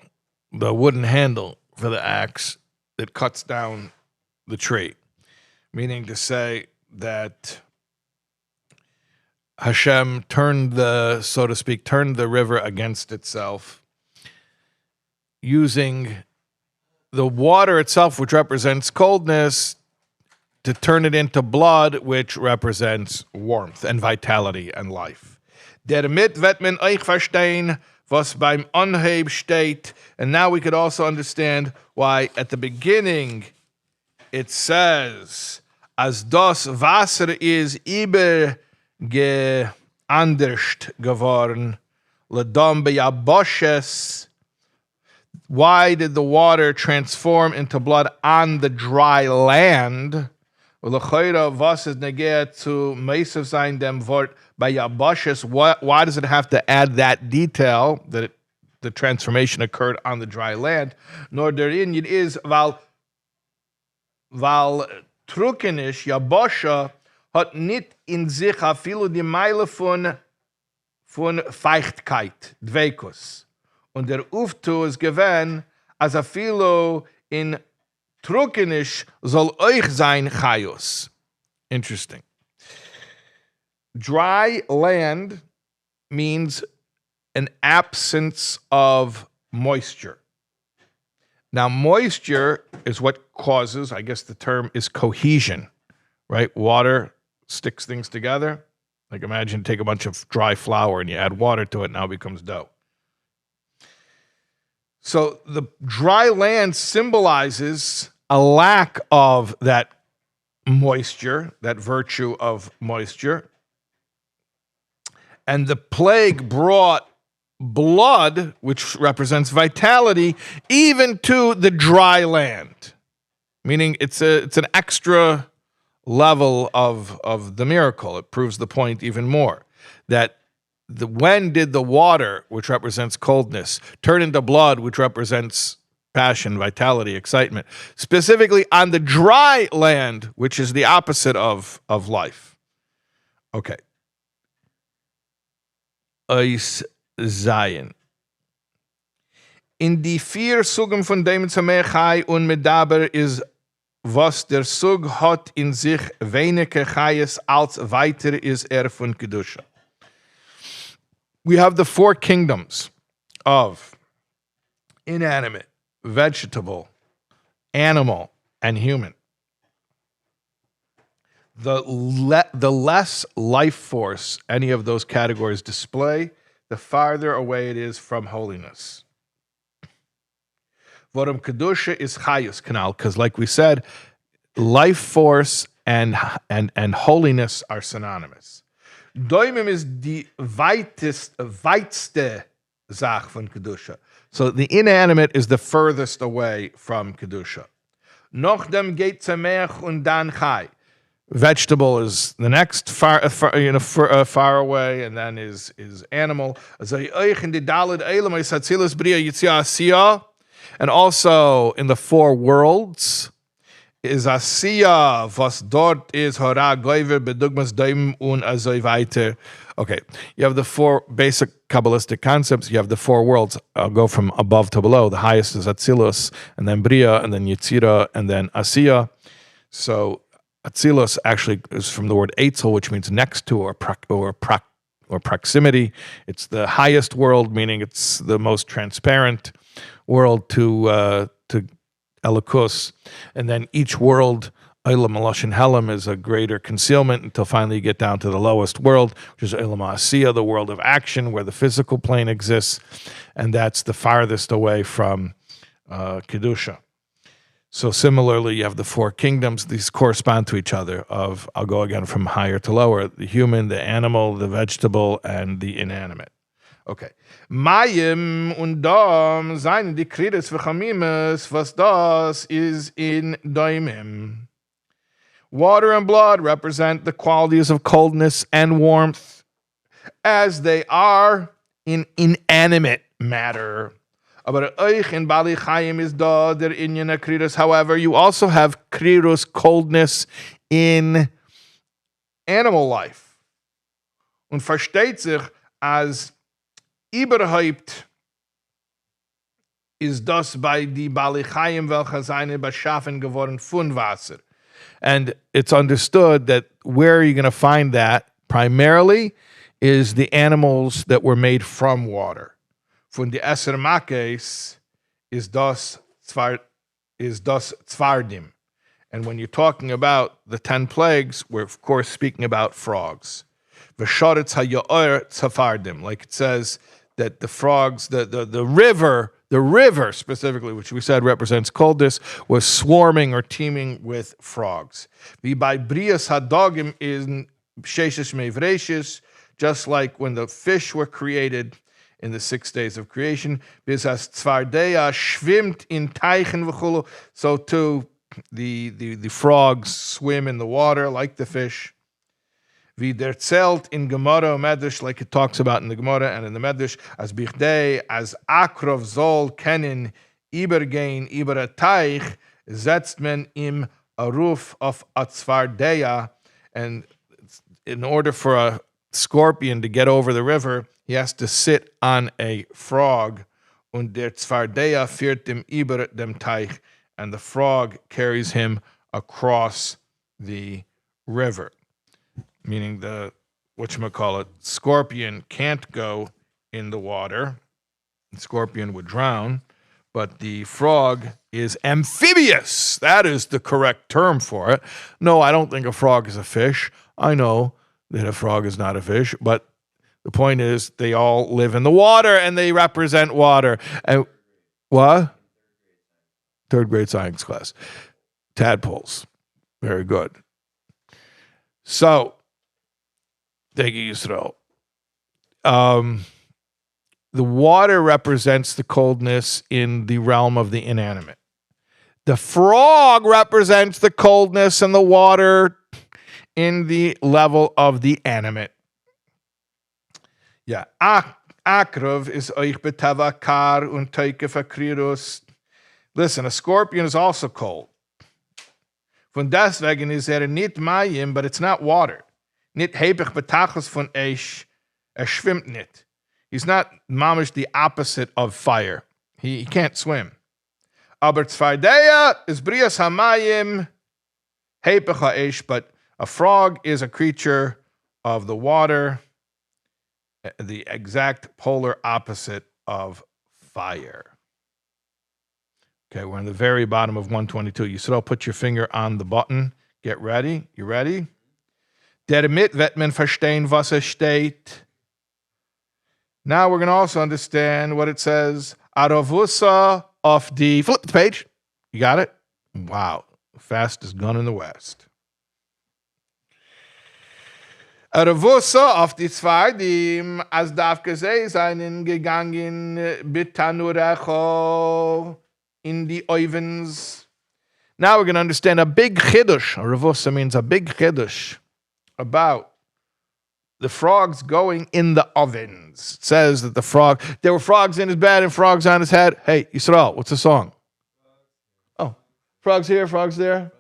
the wooden handle for the axe that cuts down the tree, meaning to say that Hashem turned the river against itself, using the water itself, which represents coldness, to turn it into blood, which represents warmth and vitality and life. Damit wird man euch verstehen, was beim Anheb steht. And now we could also understand why at the beginning it says, as das Wasser is übergeanderscht geworden, ledam beyaboshes. Why did the water transform into blood on the dry land? Was is neged zu mesiras sein dem Wort by Yabashes? Why does it have to add that detail that the transformation occurred on the dry land? Nor therein it is weil trukenisch Yabasha hat nicht in sich afilu die Meile von Feuchtigkeit, Dveikus. Und der Uftu ist gewesen, als afilu in Trukenisch soll euch sein Chayos. Interesting. Dry land means an absence of moisture. Now, moisture is what causes, I guess the term is cohesion, right? Water sticks things together. Like imagine take a bunch of dry flour and you add water to it, now it becomes dough. So the dry land symbolizes a lack of that moisture, that virtue of moisture. And the plague brought blood, which represents vitality, even to the dry land. Meaning it's an extra level of the miracle. It proves the point even more. That when did the water, which represents coldness, turn into blood, which represents passion, vitality, excitement, specifically on the dry land, which is the opposite of life. Okay. Eis Zion. In die vier Suggen von dem Zamechai und Medaber is was der Sug hat in sich weniger Chayes als weiter is von Kedusha. We have the four kingdoms of inanimate, vegetable, animal, and human. The less life force any of those categories display, the farther away it is from holiness. Vodam Kedusha is Chayus Kanal, because like we said, life force and holiness are synonymous. Doimim is the weitste Zach von Kedusha. So the inanimate is the furthest away from Kedusha. Nochdem geht Tzemech und dan Chai. Vegetable is the next far away, and then is animal. And also in the four worlds is asei, was dort is hora goiver bedugmas daim un asei weiter. Okay, you have the four basic Kabbalistic concepts. You have the four worlds. I'll go from above to below. The highest is Atzilus, and then Bria, and then Yetzira, and then Asei. So Atzilus actually is from the word Eitzel, which means next to or proximity. It's the highest world, meaning it's the most transparent world to Elikus. And then each world, Eilam Maloshin Helam, is a greater concealment until finally you get down to the lowest world, which is Eilam Asei, the world of action, where the physical plane exists. And that's the farthest away from Kedusha. So similarly, you have the four kingdoms. These correspond to each other. I'll go again from higher to lower: the human, the animal, the vegetable, and the inanimate. Okay. Mayim und Dom seien die Krides v'chamimes, was das is in Doimim. Water and blood represent the qualities of coldness and warmth, as they are in inanimate matter. Aber euch in Bali Chaim is da der Inyan Kriros. However, you also have Kriros, coldness, in animal life. Und versteht sich als überhaupt ist das bei die Bali Chaim, welche seine beschaffen geworden von Wasser. And it's understood that where are you going to find that primarily is the animals that were made from water. Von die Esser Makes is das Tzvardim. And when you're talking about the 10 plagues, we're of course speaking about frogs. V'sharetz hayoer tzafardim, like it says that the frogs, the river specifically, which we said represents coldness, was swarming or teeming with frogs. Wie bei Brias hadogim in Sheshes Mevreshis, just like when the fish were created in the 6 days of creation, bis as Tzvardeya schwimmt in Teichen v'chulu, so too the frogs swim in the water like the fish. Wie der zelt in Gemara Medrash, like it talks about in the Gemara and in the Medrash, as bichdei, as akrov zol kennen ibergein iber a Teich, setzt men im aruf of a Tzvardeya, and in order for a scorpion to get over the river, he has to sit on a frog, und der Tzvardeya führt dem über dem Teich, and the frog carries him across the river. Meaning the, whatchamacallit, scorpion can't go in the water. The scorpion would drown, but the frog is amphibious. That is the correct term for it. No, I don't think a frog is a fish. I know that a frog is not a fish, but the point is they all live in the water and they represent water. And what? Third grade science class. Tadpoles. Very good. So, thank you, Yisrael. The water represents the coldness in the realm of the inanimate. The frog represents the coldness and the water in the level of the animate. Yeah. Akrav is euch betava kar und teuke verkrirus. Listen, a scorpion is also cold. Von deswegen is nicht mayim, but it's not water. Nicht hebech betachos von eish, schwimmt nicht. He's not mamish the opposite of fire. He can't swim. Aber tzvardeya is brias hamayim, hebech ha'esh, but a frog is a creature of the water, the exact polar opposite of fire. Okay, we're in the very bottom of 122. Yisrael, put your finger on the button. Get ready. You ready? Damit wird man verstehen, was steht. Now we're going to also understand what it says. Aravusa of the... Flip the page. You got it? Wow. Fastest gun in the West. Aravusa of the Zwardim as darf gesehen seinen gegangen bitanurecho in the ovens. Now we're going to understand a big chiddush. Aravusa means a big chiddush about the frogs going in the ovens. It says that there were frogs in his bed and frogs on his head. Hey, Yisrael, what's the song? Oh, frogs here, frogs there.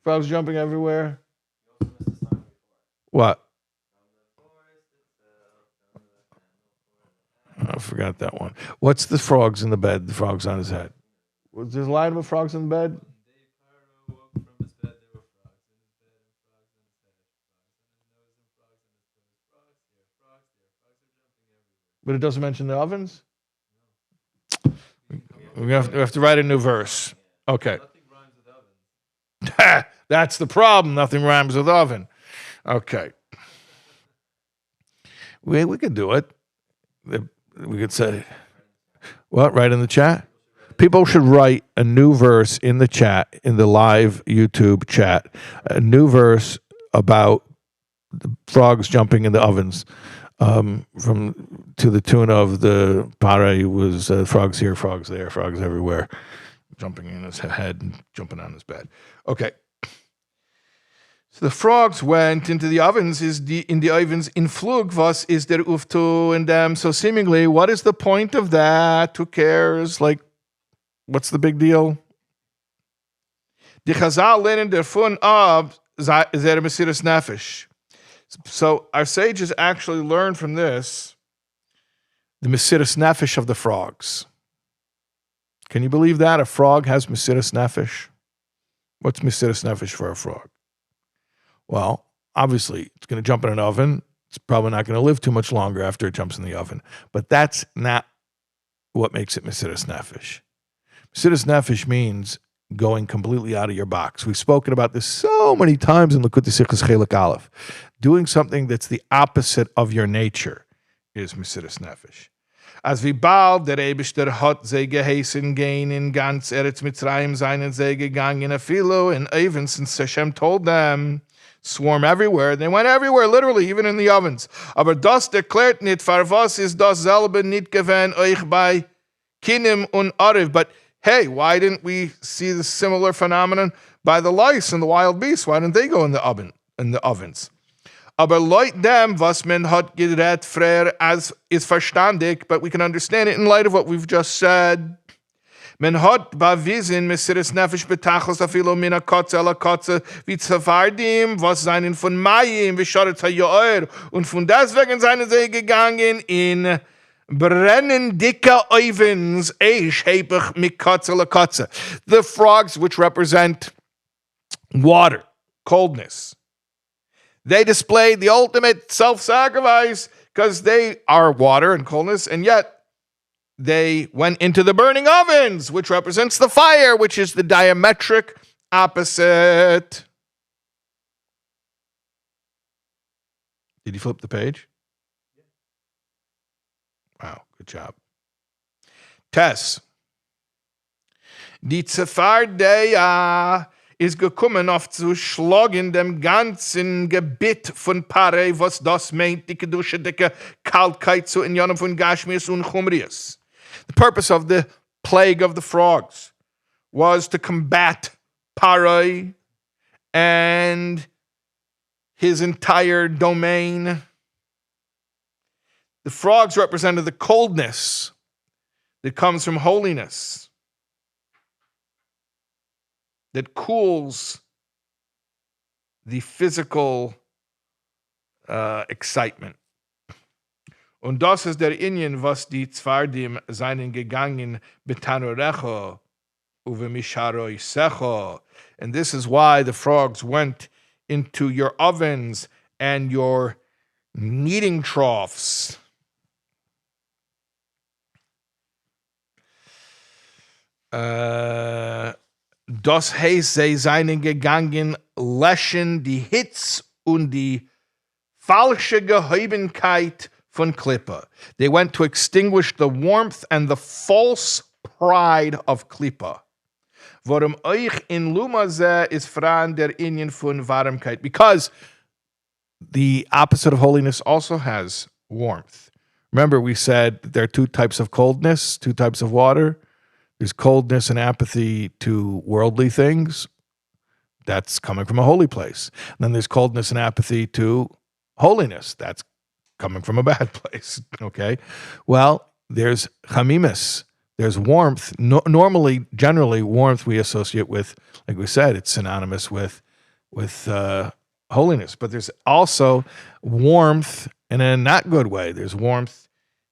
Frogs jumping everywhere. What? I forgot that one. What's the frogs in the bed, the frogs on his head? Was there a line of frogs in the bed? But it doesn't mention the ovens? We have to write a new verse. Okay. Nothing rhymes with oven. That's the problem. Nothing rhymes with oven. Okay. We could do it. We could say, what? Write in the chat? People should write a new verse in the chat, in the live YouTube chat, a new verse about the frogs jumping in the ovens. From to the tune of the Parah was frogs here, frogs there, frogs everywhere, jumping in his head and jumping on his bed. Okay. So the frogs went into the ovens. In the ovens in flug, was is der uftu in them? So seemingly, what is the point of that? Who cares? Like, what's the big deal? Die Chazal lernen der fun of der mesiras nefesh. So our sages actually learned from this the mesiras nefesh of the frogs. Can you believe that? A frog has mesiras nefesh? What's mesiras nefesh for a frog? Well, obviously, it's going to jump in an oven. It's probably not going to live too much longer after it jumps in the oven. But that's not what makes it mesiras nefesh. Mesiras nefesh means going completely out of your box. We've spoken about this so many times in Likkutei Sichos Chelik Aleph. Doing something that's the opposite of your nature is mesiras nefesh. As wie bald der Eibishter hat sie geheißen gehen in ganz Eretz Mitzrayim seinen sie gegangen afilo in ovens, since Hashem told them swarm everywhere. They went everywhere, literally, even in the ovens. Aber das deklärt nicht, für was ist das selbe nicht gewesen euch bei Kinim und Ariv. But hey, why didn't we see the similar phenomenon by the lice and the wild beasts? Why didn't they go in the ovens? Aber Leut dem, was man hat geredet früher, as is verstandig, but we can understand it in light of what we've just said. Man hat bewiesen, mesiras nefesh betachos afilo mina kotze ala kotze, wie Zavardim, was seinen von Mayim, wie Shoretz ha-Yoer, und von deswegen seien sie gegangen in brennen dicke ovens, eish hebech mit kotze ala kotze. The frogs, which represent water, coldness. They displayed the ultimate self-sacrifice. because they are water and coldness, and yet they went into the burning ovens, which represents the fire, which is the diametric opposite. Did you flip the page? Wow, good job. Tess. Die Zephardeia ist gekommen auf zu schlagen dem ganzen Gebiet von Parei, was das meint, die Kedusha, dicke Kaltkeit zu Inyanim von Gashmias und Chumrias. The purpose of the plague of the frogs was to combat Parei and his entire domain. The frogs represented the coldness that comes from holiness, that cools the physical excitement. Und das ist der Inyan, was die Zfardim seinen gegangen betanorecho uve misharoi secho. And this is why the frogs went into your ovens and your kneading troughs. Das heißt, sie seien gegangen, löschen die Hitz und die falsche Gehobenkeit von Klippe. They went to extinguish the warmth and the false pride of Klippe. Warum euch in Lumaze ist fran der Inyan von Warmkeit? Because the opposite of holiness also has warmth. Remember, we said there are two types of coldness, two types of water. There's coldness and apathy to worldly things. That's coming from a holy place. And then there's coldness and apathy to holiness. That's coming from a bad place. Okay? Well, there's chamimis. There's warmth. Normally, generally, warmth we associate with, like we said, it's synonymous with holiness. But there's also warmth in a not good way. There's warmth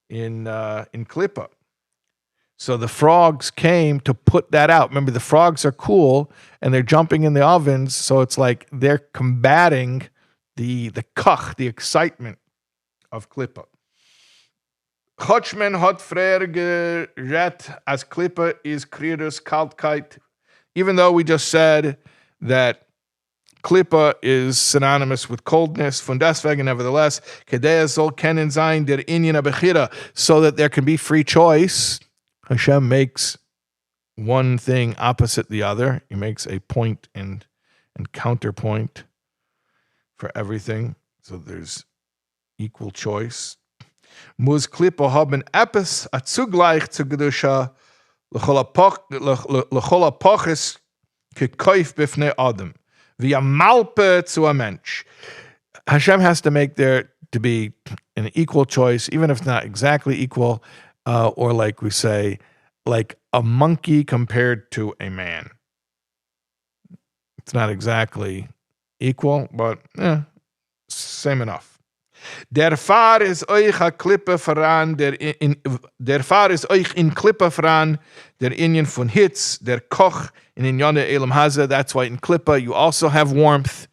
in klippa. So the frogs came to put that out. Remember, the frogs are cool and they're jumping in the ovens, so it's like they're combating the kach, the excitement of klippa. Chotschmen hat früher geredet, as klippa is kriedus kaltkeit. Even though we just said that klippa is synonymous with coldness, von deswegen, nevertheless, kedea soll kennen sein der Inyan abechira, so that there can be free choice. Hashem makes one thing opposite the other. He makes a point and counterpoint for everything. So there's equal choice. Muss Klippa haben etwas zugleich zu Kedusha l'chol hapachis gekauft b'fnei Adam wie a malpe zu a Mensch. Hashem has to make there to be an equal choice, even if not exactly equal. Or like we say, like a monkey compared to a man. It's not exactly equal, but same enough. Der Fahr is euch a Klippe voran, der Fahr is euch in Klippe voran, der Inyan von Hitz, der Koch in Inyane Elam Haza. That's why in Klippe you also have warmth.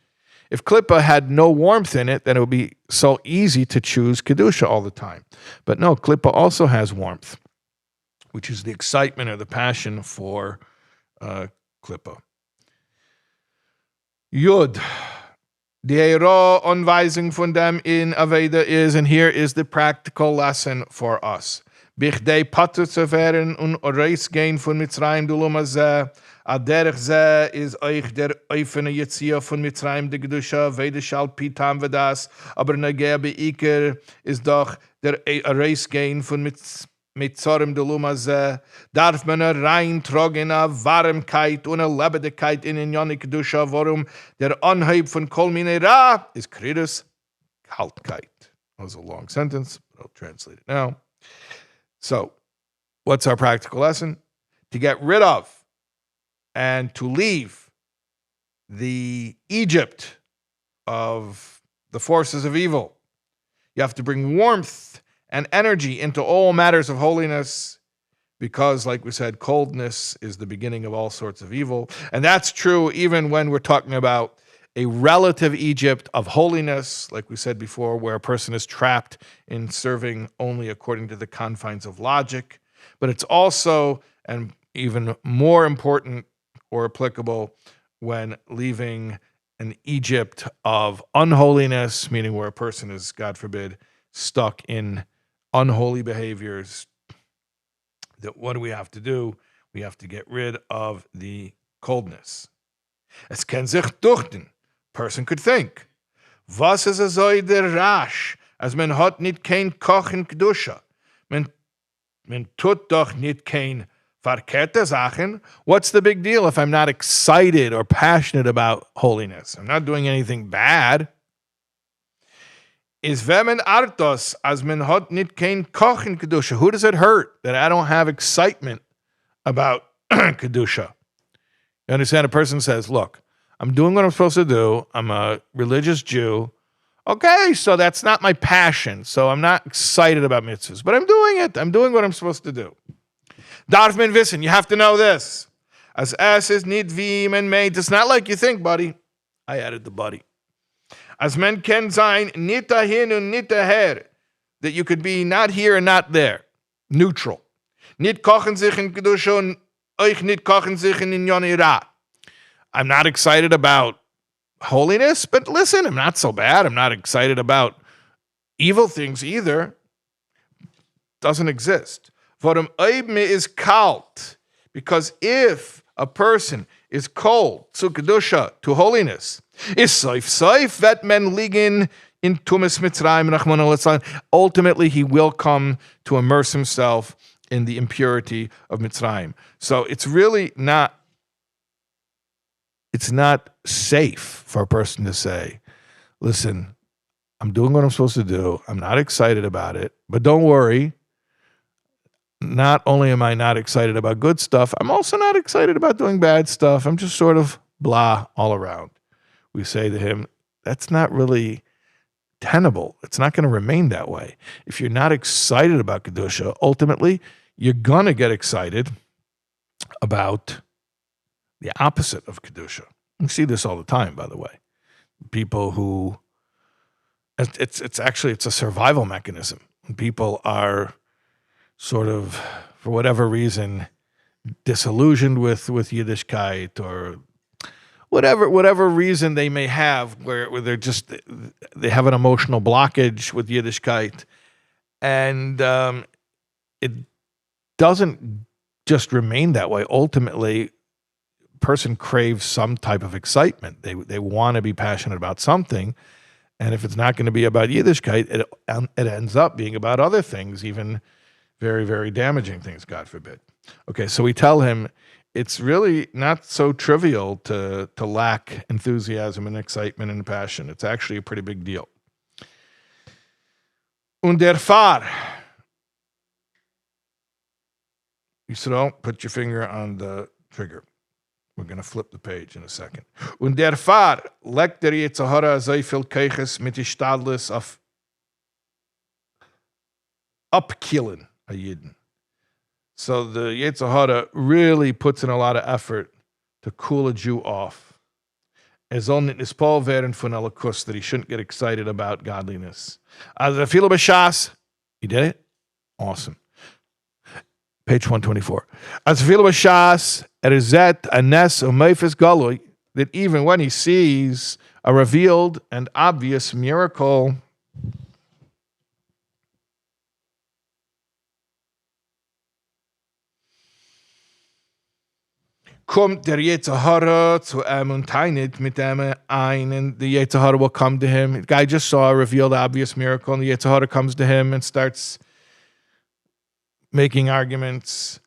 If Klippa had no warmth in it, then it would be so easy to choose Kedusha all the time. But no, Klippa also has warmth, which is the excitement or the passion for Klippa. Yud. Die Anweisung von dem in avodah is, and here is the practical lesson for us. Bichdei patur zu werden und rausgehen von Mitzrayim du Lumazeh. Aderech ze is euch der öffene Yetzia von Mitzrayim de Gedusha, wede shal pitam vedas, aber nagea beiker is doch der rausgehen von Mitzrayim de Lumazeh. Darf man reintragen a Warmkeit und a Lebendigkeit in Inyani Kedusha, warum der Anheb von Kol Minera is Kridus Kaltkeit. That was a long sentence, but I'll translate it now. So, what's our practical lesson? To get rid of and to leave the Egypt of the forces of evil. You have to bring warmth and energy into all matters of holiness because, like we said, coldness is the beginning of all sorts of evil. And that's true even when we're talking about a relative Egypt of holiness, like we said before, where a person is trapped in serving only according to the confines of logic. But it's also, and even more important or applicable, when leaving an Egypt of unholiness, meaning where a person is, God forbid, stuck in unholy behaviors. That what do we have to do? We have to get rid of the coldness. Es kann sich duchten. Person could think. Was is asei der rash, as men hat nit kein kochen kedusha. Men tut doch nit kein verkehrte Sachen. What's the big deal if I'm not excited or passionate about holiness? I'm not doing anything bad. Is vemen artos as men hat nit kein kochen kedusha. Who does it hurt that I don't have excitement about kedusha? You understand? A person says, look, I'm doing what I'm supposed to do. I'm a religious Jew. Okay, so that's not my passion. So I'm not excited about mitzvahs, but I'm doing it. I'm doing what I'm supposed to do. Darf men wissen, you have to know this. As is nit wie men meint. It's not like you think, buddy. I added the buddy. As men ken sein, nit dahin und nit daher. That you could be not here and not there. Neutral. Nit kochen sich in kedusha und euch nit kochen sich in ira. I'm not excited about holiness, but listen, I'm not so bad. I'm not excited about evil things either. Doesn't exist. Varum oibme is kalt. Because if a person is cold, zu kedusha, to holiness, is soif vet men liegen in tumis Mitzrayim rachmana litzlan. Ultimately, he will come to immerse himself in the impurity of Mitzrayim. So it's really not safe for a person to say, listen, I'm doing what I'm supposed to do. I'm not excited about it, but don't worry. Not only am I not excited about good stuff, I'm also not excited about doing bad stuff. I'm just sort of blah all around. We say to him, that's not really tenable. It's not going to remain that way. If you're not excited about Kedusha, ultimately, you're going to get excited about the opposite of Kedusha. You see this all the time, by the way. People who, it's a survival mechanism. People are sort of, for whatever reason, disillusioned with Yiddishkeit, or whatever reason they may have, where they have an emotional blockage with Yiddishkeit, and it doesn't just remain that way. Ultimately, a person craves some type of excitement. They want to be passionate about something, and if it's not going to be about Yiddishkeit, it ends up being about other things, even very, very damaging things, God forbid. Okay, so we tell him it's really not so trivial to lack enthusiasm and excitement and passion. It's actually a pretty big deal. Und der Fahr. Yisrael, put your finger on the trigger. We're going to flip the page in a second. Und der Fahr legt der Yetzirah so viel Keiches mit Ishtadlis auf upkillen a Yidden. So the Yetzirah really puts in a lot of effort to cool a Jew off. That he shouldn't get excited about godliness. As a filo b'shas, you did it? Awesome. Page 124. As a filo b'shas, erizet anes u'meifes galui, that even when he sees a revealed and obvious miracle, kommt der Yetzirah zu und teinet mit dem ein, and the Yetzirah will come to him. The guy just saw a revealed, obvious miracle, and the Yetzirah comes to him and starts making arguments.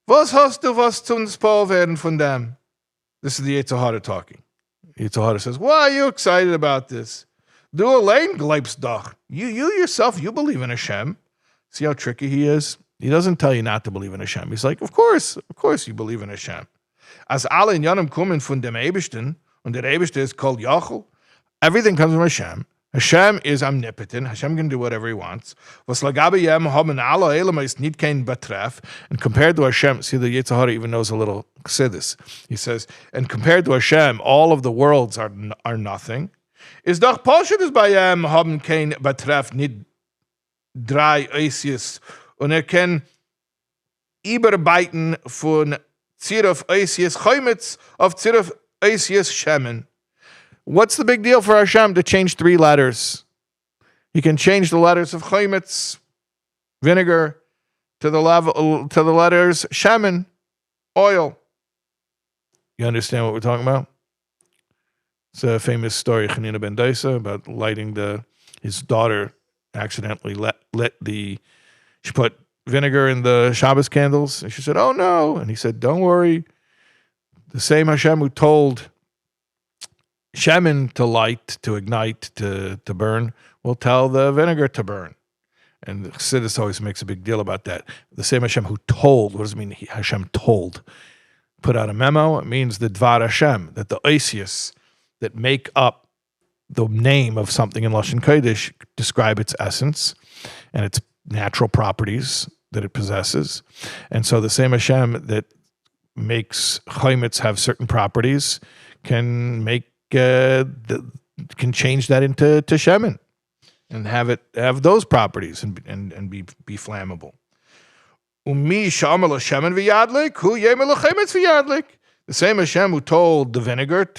Was hast du was zu uns werden von dem? This is the Yetzirah talking. The Yetzirah says, why are you excited about this? Du allein glaubst doch. You yourself, you believe in Hashem. See how tricky he is? He doesn't tell you not to believe in Hashem. He's like, of course you believe in Hashem. As alle in Yonim kommen von dem Eibishten, und der Eibishte is called Yachel, everything comes from Hashem. Hashem is omnipotent. Hashem can do whatever he wants. And compared to Hashem, see, the Yetzer Hara even knows a little chassidus. He says, and compared to Hashem, all of the worlds are nothing. Is doch Poshet is bayem haben kein Betreff nit drei Eisius und kann überbeiten von Ziruf Eisius Chometz auf Ziruf Eisius Shemen. What's the big deal for Hashem to change 3 letters? He can change the letters of chometz, vinegar, to the letters shemen, oil. You understand what we're talking about? It's a famous story, Chanina ben Daisa, about lighting his daughter accidentally she put vinegar in the Shabbos candles, and she said, "Oh no!" And he said, "Don't worry. The same Hashem who told shemen to light, to ignite, to burn, will tell the vinegar to burn." And the chassidus always makes a big deal about that. The same Hashem who told, what does it mean? Hashem told. Put out a memo, it means the Dvar Hashem, that the oisius that make up the name of something in Lashon Kodesh describe its essence and its natural properties that it possesses. And so the same Hashem that makes chometz have certain properties can can change that into shemen and have those properties and be flammable. The same Hashem who told the vinegar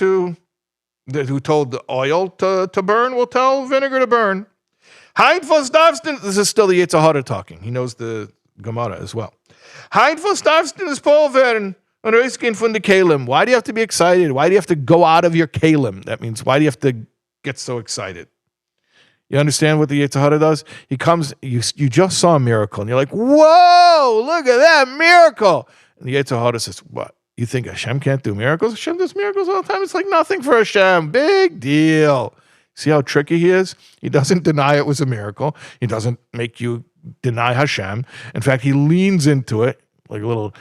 who told the oil to burn will tell vinegar to burn. This is still the Yetzer Hara talking. He knows the Gemara as well. Why do you have to be excited? Why do you have to go out of your kalim? That means, why do you have to get so excited? You understand what the Yetzer Hara does? He comes, you just saw a miracle, and you're like, whoa, look at that miracle. And the Yetzer Hara says, what? You think Hashem can't do miracles? Hashem does miracles all the time. It's like nothing for Hashem. Big deal. See how tricky he is? He doesn't deny it was a miracle. He doesn't make you deny Hashem. In fact, he leans into it like a little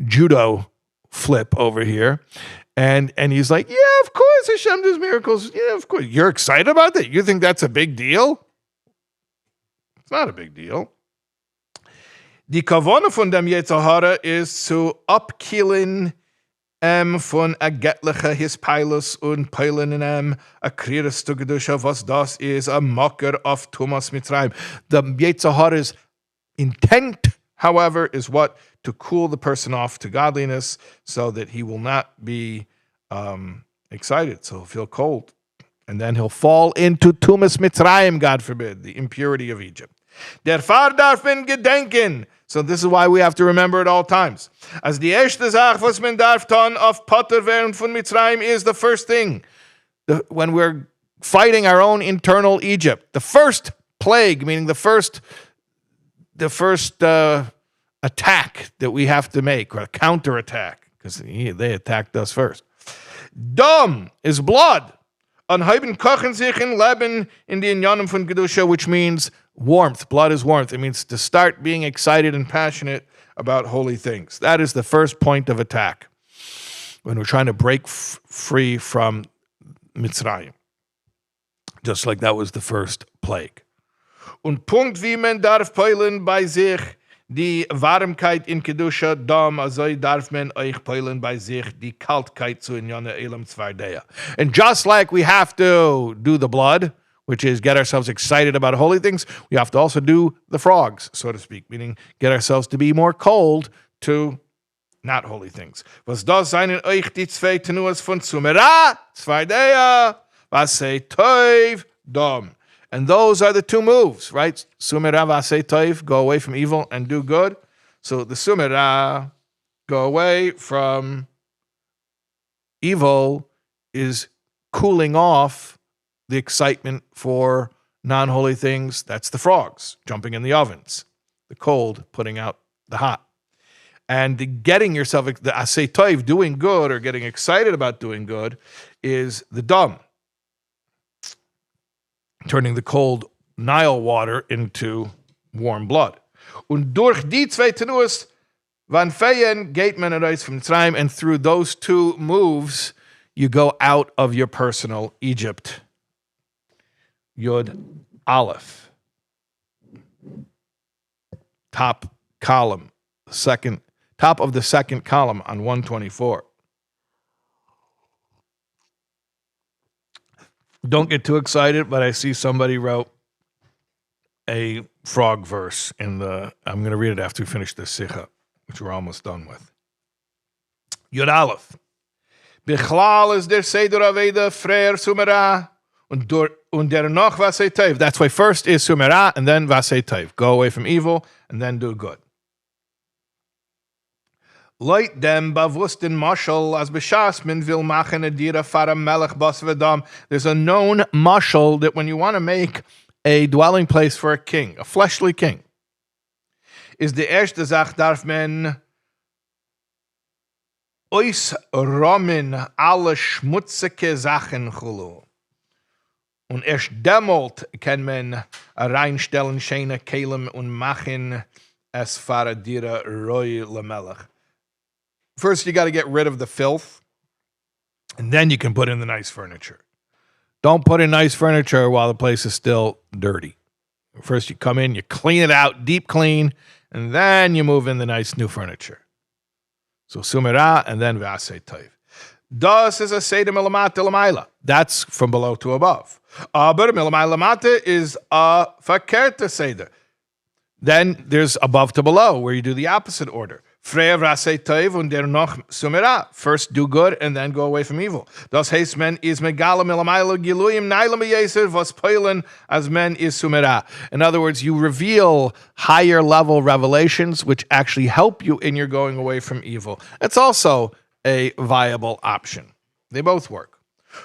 judo flip over here. And he's like, yeah, of course Hashem does miracles. Yeah, of course. You're excited about that? You think that's a big deal? It's not a big deal. Die Kavone von dem Yetzer Hara is zu abkühlen von a göttliche Hispilus und peilen in a krieres zu Gedusha, was das is a mocker of Tumas Mitzrayim. The Yetzer Hara's intent, however, is what? To cool the person off to godliness so that he will not be excited, so he'll feel cold. And then he'll fall into Tumas Mitzrayim, God forbid, the impurity of Egypt. Der Fahr darf man gedenken. So this is why we have to remember at all times. As die erste Sache, was man darf tun auf Potter werden von Mitzrayim is the first thing. When we're fighting our own internal Egypt, the first plague, meaning the first attack that we have to make, or a counterattack, because they attacked us first. Dam is blood. Anheben kochen sich in Leben in die Inyanim von Gedusha, which means warmth. Blood is warmth. It means to start being excited and passionate about holy things. That is the first point of attack when we're trying to break free from Mitzrayim. Just like that was the first plague. Und Punkt, wie man darf peilen bei sich die Warmkeit in Kedusha, dam asei darf man euch peilen bei sich die Kaltkeit zu Inyane Elam Tzvardeya. And just like we have to do the blood, which is get ourselves excited about holy things, we have to also do the frogs, so to speak, meaning get ourselves to be more cold to not holy things. Was das sein in euch die zwei Tenuas von mera, Tzvardeya, asei toiv, dam. And those are the 2 moves, right? Mera, asei toiv, go away from evil and do good. So the mera, go away from evil, is cooling off the excitement for non-holy things. That's the frogs jumping in the ovens. The cold putting out the hot. And getting yourself, the asei toiv, doing good or getting excited about doing good, is the dam. Turning the cold Nile water into warm blood. Und durch die zwei Tenuas van feyen geht man heraus from Mitzrayim, and through those 2 moves, you go out of your personal Egypt. Yud Aleph. Top column, top of the second column on 124. Don't get too excited, but I see somebody wrote a frog verse I'm going to read it after we finish this Sicha, which we're almost done with. Yud Aleph. Bichlal is der Seder Avodah Freier Sumera und der noch asei tov. That's why first is mera and then asei tov. Go away from evil and then do good. Leut dem bewussten mashal as b'shas min vil machen a dira fara melech bas v'dam. There's a known mashal that when you want to make a dwelling place for a king, a fleshly king, is the erste Sach darf men ois romin alle schmutzige Sachen chulu. Und erst demolt kann man reinstellen schöne Kelem und machen es fara dira roi lemelech. First, you got to get rid of the filth, and then you can put in the nice furniture. Don't put in nice furniture while the place is still dirty. First, you come in, you clean it out, deep clean, and then you move in the nice new furniture. So, sumera, and then asei tov. Das is asei milamata lamaila. That's from below to above. Aber milamata lamata is a verkehrte seder. Then there's above to below, where you do the opposite order. First do good and then go away from evil. Das heißt, men is megala milamayla giluyim Nile meyeser was peilen as men is sumera. In other words, you reveal higher level revelations which actually help you in your going away from evil. It's also a viable option. They both work.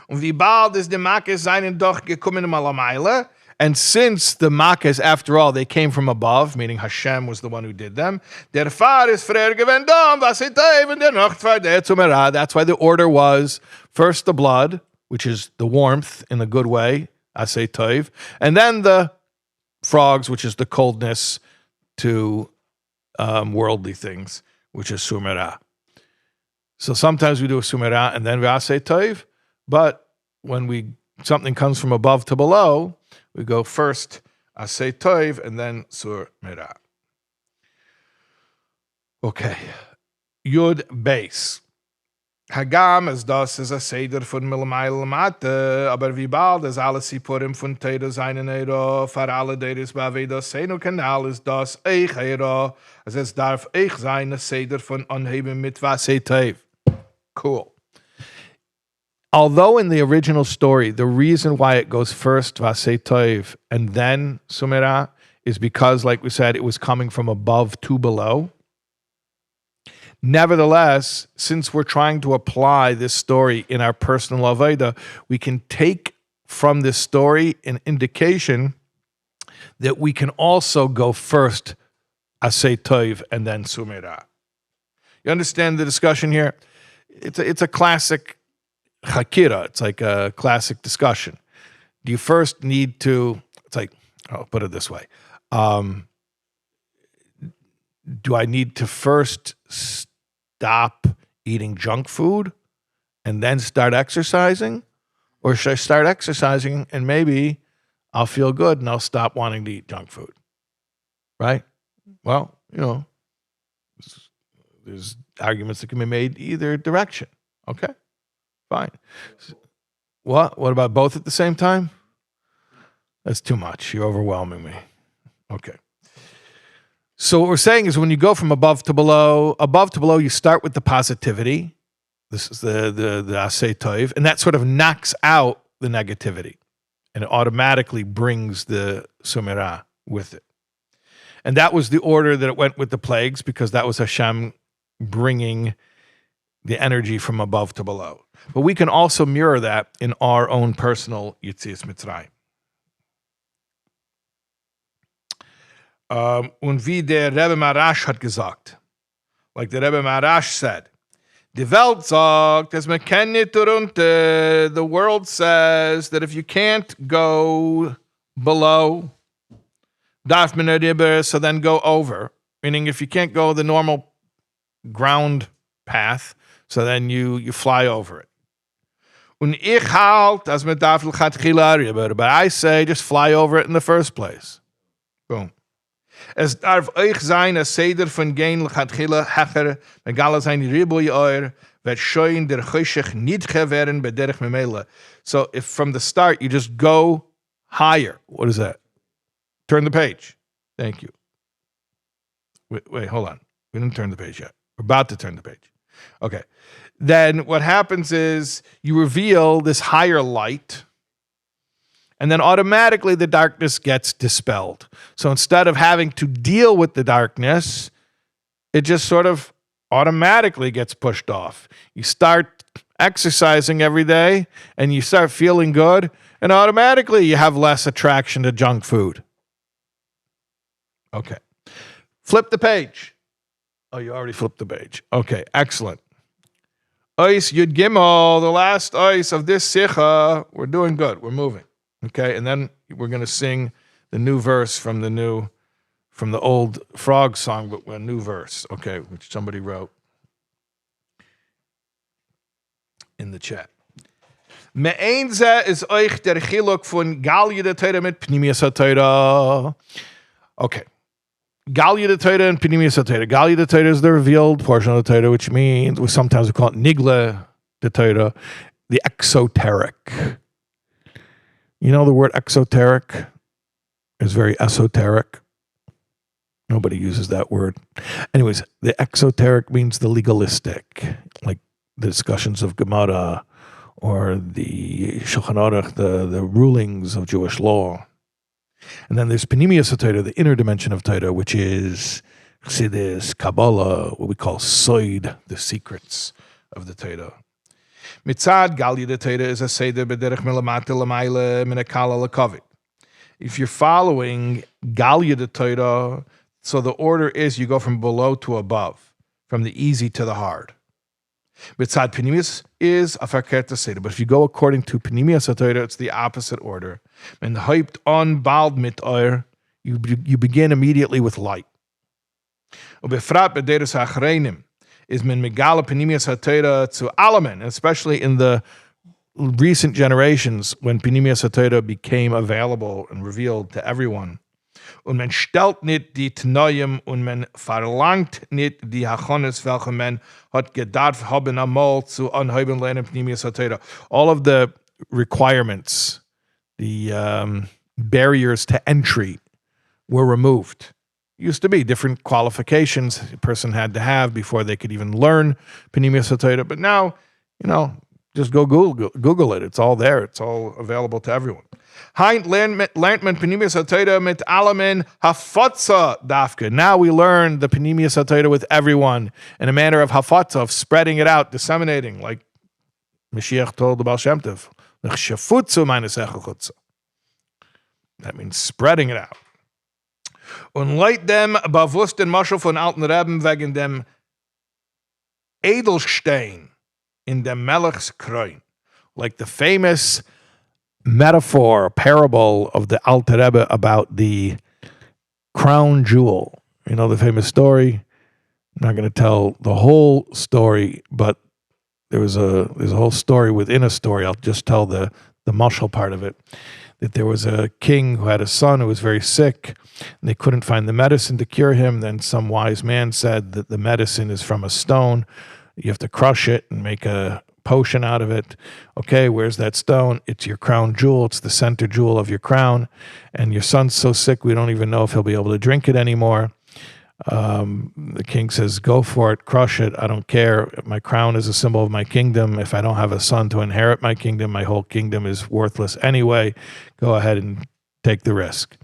Und wie bald is de makes seinen doch gekommen malamayla. And since the makas, after all, they came from above, meaning Hashem was the one who did them, that's why the order was first the blood, which is the warmth in a good way, asei tov, and then the frogs, which is the coldness to worldly things, which is mera. So sometimes we do a mera and then asei tov, but when something comes from above to below, we go first asei tov and then mera. Okay. Yud Beis. Hagam is das is a seder von milamayl lamate, aber wie bald is alles sipurim von Teda seinen Eiro, für alle Deris baveda seno kanal is das eich Eiro, as es darf eich sein a seder von anheben mit asei tov. Cool. Although in the original story, the reason why it goes first asei tov and then mera is because, like we said, it was coming from above to below. Nevertheless, since we're trying to apply this story in our personal avodah, we can take from this story an indication that we can also go first asei tov and then mera. You understand the discussion here? It's a classic Hakira, it's like a classic discussion. Do you first need to, it's like, I'll put it this way. Do I need to first stop eating junk food and then start exercising? Or should I start exercising and maybe I'll feel good and I'll stop wanting to eat junk food? Right? Well, there's arguments that can be made either direction. Okay? Fine. What? What about both at the same time? That's too much. You're overwhelming me. Okay. So what we're saying is when you go from above to below, you start with the positivity. This is the asei tov, and that sort of knocks out the negativity, and it automatically brings the mera with it. And that was the order that it went with the plagues, because that was Hashem bringing the energy from above to below. But we can also mirror that in our own personal Yetzias Mitzrayim. Und wie der Rebbe Marash hat gesagt, like the Rebbe Marash said, die Welt sagt, dass man kann nicht runter. The world says that if you can't go below, darf man nicht rüber, so then go over. Meaning if you can't go the normal ground path, so then you fly over it. Und ich halt, as mit darf but I say, just fly over it in the first place. Boom. Es darf euch sein, a seder von gehen lechatchila hecher, megala sein ribui oir, vet shoyin der choshech nidche werden bederich memela. So if from the start you just go higher, what is that? Turn the page. Thank you. Wait, hold on. We didn't turn the page yet. We're about to turn the page. Okay. Then what happens is you reveal this higher light, and then automatically the darkness gets dispelled. So instead of having to deal with the darkness, it just sort of automatically gets pushed off. You start exercising every day, and you start feeling good, and automatically you have less attraction to junk food. Okay. Flip the page. Oh, you already flipped the page. Okay, excellent. Ois Yud Gimel, the last ois of this Sicha. We're doing good. We're moving. Okay, and then we're going to sing the new verse from the old frog song, but a new verse, okay, which somebody wrote in the chat. Me'ein ze is euch der Chiluk von Geulah Torah mit Pnimius HaTorah. Okay. Geulah Torah and Pnimius HaTorah. Geulah Torah is the revealed portion of the Torah, which means, sometimes we call it Nigla the Torah, the exoteric. You know the word exoteric is very esoteric. Nobody uses that word. Anyways, the exoteric means the legalistic, like the discussions of Gemara or the Shulchan Aruch, the rulings of Jewish law. And then there's Pnimius HaTorah, the inner dimension of Torah, which is Chassidus, Kabbalah, what we call Soid, the secrets of the Torah. Mitzad Geulah Torah is a seder b'derech milamata l'mayla min hakala l'kavod. If you're following Geulah Torah, so the order is you go from below to above, from the easy to the hard. Mitzad Pnimius is a verkehrte seder, but if you go according to Pnimius HaTorah, it's the opposite order. And hyped on bald mit oir, you begin immediately with light. Ubefrat b'deres ha'achreinim is min megala Pnimius HaTorah to alamen, especially in the recent generations when Pnimius HaTorah became available and revealed to everyone. Und man stellt nicht die Tnoim und man verlangt nicht die Hachonis, welche man hat gedarf haben amol zu anheben lernen Pnimius HaTorah. All of the requirements, the barriers to entry were removed. It used to be different qualifications a person had to have before they could even learn Pnimius HaTorah, but now, just go Google it. It's all there. It's all available to everyone. Heint lernt man Pnimius HaTorah mit alamen hafotza dafka. Now we learn the Pnimius HaTorah with everyone in a manner of hafotza, of spreading it out, disseminating, like Mashiach told the Baal Shem Tov. That means spreading it out. Und leit dem bewusst den Moschel von alten Reben wegen dem Edelstein in dem Melech's Kroin. Like the famous metaphor, parable of the Alter Rebbe about the crown jewel. You know the famous story? I'm not going to tell the whole story, but there's a whole story within a story. I'll just tell the mashal part of it. That there was a king who had a son who was very sick, and they couldn't find the medicine to cure him. Then some wise man said that the medicine is from a stone. You have to crush it and make a potion out of it. Okay, where's that stone? It's your crown jewel. It's the center jewel of your crown. And your son's so sick, we don't even know if he'll be able to drink it anymore. The king says, go for it, crush it. I don't care. My crown is a symbol of my kingdom. If I don't have a son to inherit my kingdom, my whole kingdom is worthless anyway. Go ahead and take the risk.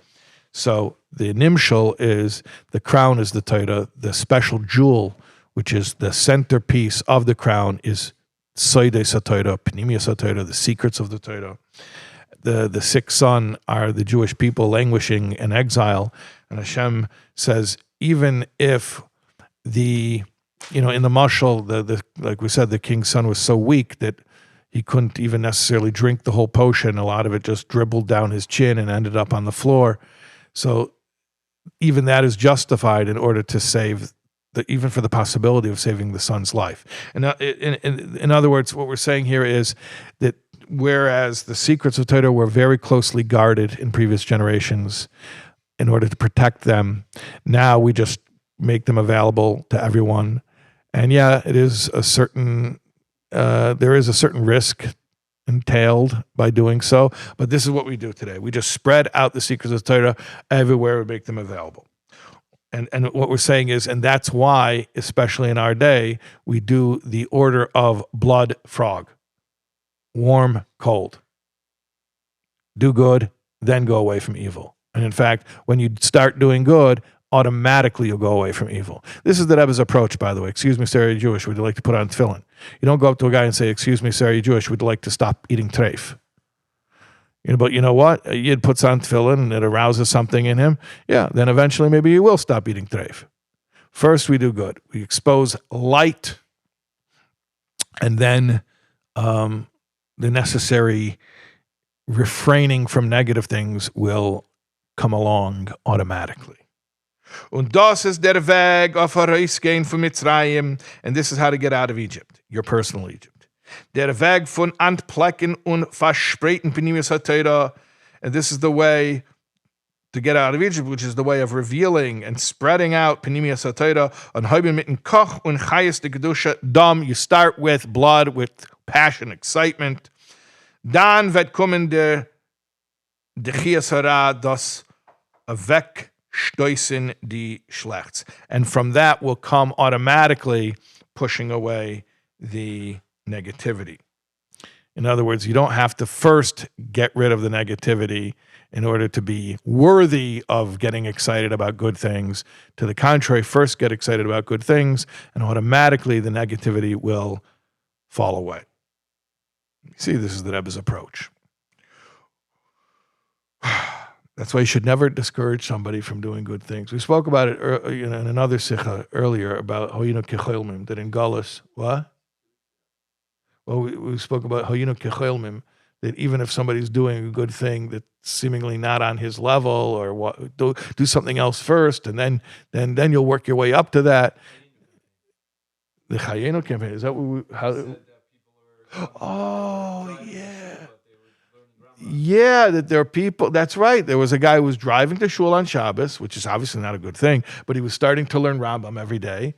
So the nimshal is the crown is the Torah. The special jewel, which is the centerpiece of the crown, is Soides HaTorah, Pnimius HaTorah, the secrets of the Torah. The sick son are the Jewish people languishing in exile. And Hashem says, even if in the mashal, like we said, the king's son was so weak that he couldn't even necessarily drink the whole potion. A lot of it just dribbled down his chin and ended up on the floor. So even that is justified in order to save, even for the possibility of saving the son's life. And in other words, what we're saying here is that whereas the secrets of Torah were very closely guarded in previous generations in order to protect them, now we just make them available to everyone. And yeah, it is a certain, there is a certain risk entailed by doing so, but this is what we do today. We just spread out the secrets of Torah everywhere, we make them available. And what we're saying is, and that's why, especially in our day, we do the order of blood frog. Warm, cold. Do good, then go away from evil. And in fact, when you start doing good, automatically you'll go away from evil. This is the Rebbe's approach, by the way. Excuse me, sir, you're Jewish. Would you like to put on tefillin? You don't go up to a guy and say, excuse me, sir, you're Jewish. Would you like to stop eating treif? But you know what? Yid puts on tefillin and it arouses something in him. Yeah, then eventually maybe you will stop eating treif. First, we do good. We expose light, and then the necessary refraining from negative things will come along automatically. Und das ist der Weg auf herausgehen von Mitzrayim, and this is how to get out of Egypt, your personal Egypt. Der Weg von Antplecken und Verspreiten Pnimius HaTorah, and this is the way to get out of Egypt, which is the way of revealing and spreading out Pnimius HaTorah on Heuben mitten Koch und Chayes de Kedusha Dam. You start with blood, with passion, excitement. Dann wird kommen der Chias Hara, das wegstoßen die Schlechts. And from that will come automatically pushing away the negativity. In other words, you don't have to first get rid of the negativity in order to be worthy of getting excited about good things. To the contrary, first get excited about good things, and automatically the negativity will fall away. You see, this is the Rebbe's approach. That's why you should never discourage somebody from doing good things. We spoke about it in another Sicha earlier about that in Galus, what? Well, we spoke about that even if somebody's doing a good thing that's seemingly not on his level, or what, do something else first, and then you'll work your way up to that. The Chayenu campaign, is that what oh, yeah. Yeah, that there are people, that's right. There was a guy who was driving to shul on Shabbos, which is obviously not a good thing, but he was starting to learn Rambam every day.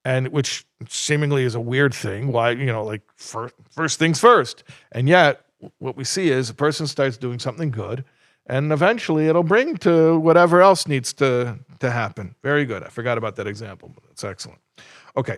And which seemingly is a weird thing. Why, like first things first. And yet, what we see is a person starts doing something good, and eventually it'll bring to whatever else needs to happen. Very good. I forgot about that example, but that's excellent. Okay.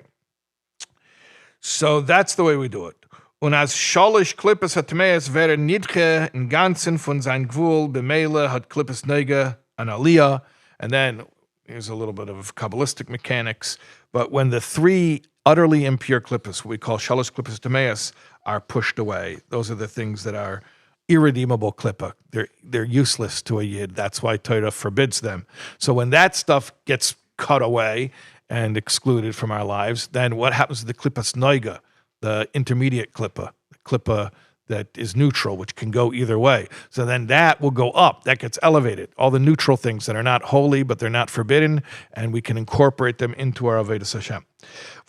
So that's the way we do it. Und als Scholisch Klippes hat Mees wäre Nidche im Ganzen von sein Gvul bemele hat Klippes Neige an Aliyah. And then here's a little bit of Kabbalistic mechanics. But when the three utterly impure klippas, what we call shalosh klippas tameas, are pushed away, those are the things that are irredeemable klippa. They're useless to a yid. That's why Torah forbids them. So when that stuff gets cut away and excluded from our lives, then what happens to the klippas noiga, the intermediate klippa, the klippa that is neutral, which can go either way. So then that will go up. That gets elevated. All the neutral things that are not holy, but they're not forbidden, and we can incorporate them into our avodah Hashem.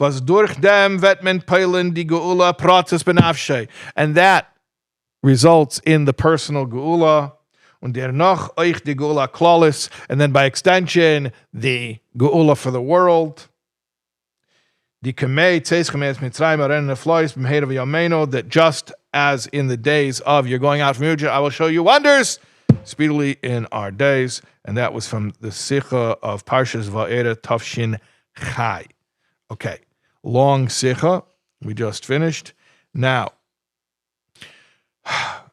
Was durch dem wird man peilen die geulah pratzis benafshe, and that results in the personal geulah, und der noch euch die geulah klalis, and then by extension the geulah for the world. Die kamei tzeis chemes Mitzrayim aren neflois b'mheir of Yameinu, that just as in the days of you're going out from Egypt, I will show you wonders speedily in our days. And that was from the Sicha of Parshas Vaeira Tafshin Chai. Okay, long Sicha. We just finished. Now, I'm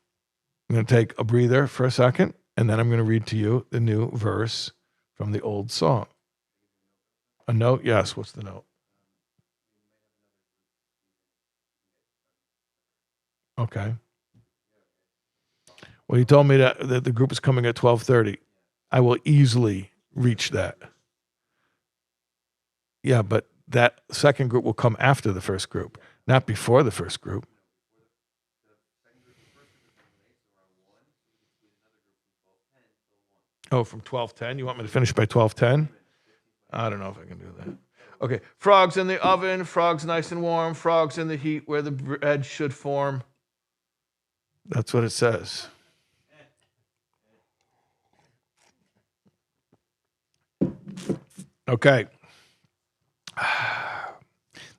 going to take a breather for a second, and then I'm going to read to you the new verse from the old song. A note? Yes, what's the note? Okay. Well, he told me that the group is coming at 12:30. I will easily reach that. Yeah, but that second group will come after the first group, not before the first group. Oh, from 12:10? You want me to finish by 12:10? I don't know if I can do that. Okay. Frogs in the oven, frogs nice and warm, frogs in the heat where the bread should form. That's what it says. Okay.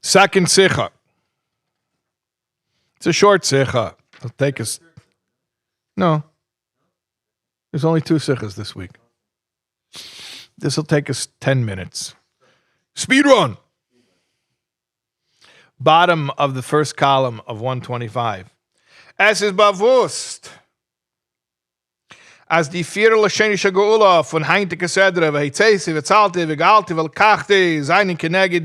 Second Sicha. It's a short Sicha. It'll take us... No. There's only 2 Sichas this week. This will take us 10 minutes. Speed run. Bottom of the first column of 125. Es ist bewusst, als die vier lashenische geulah von heintige Sedre, v'heitzesi, v'tzalti, v'galti, v'lkachti, seinen keneged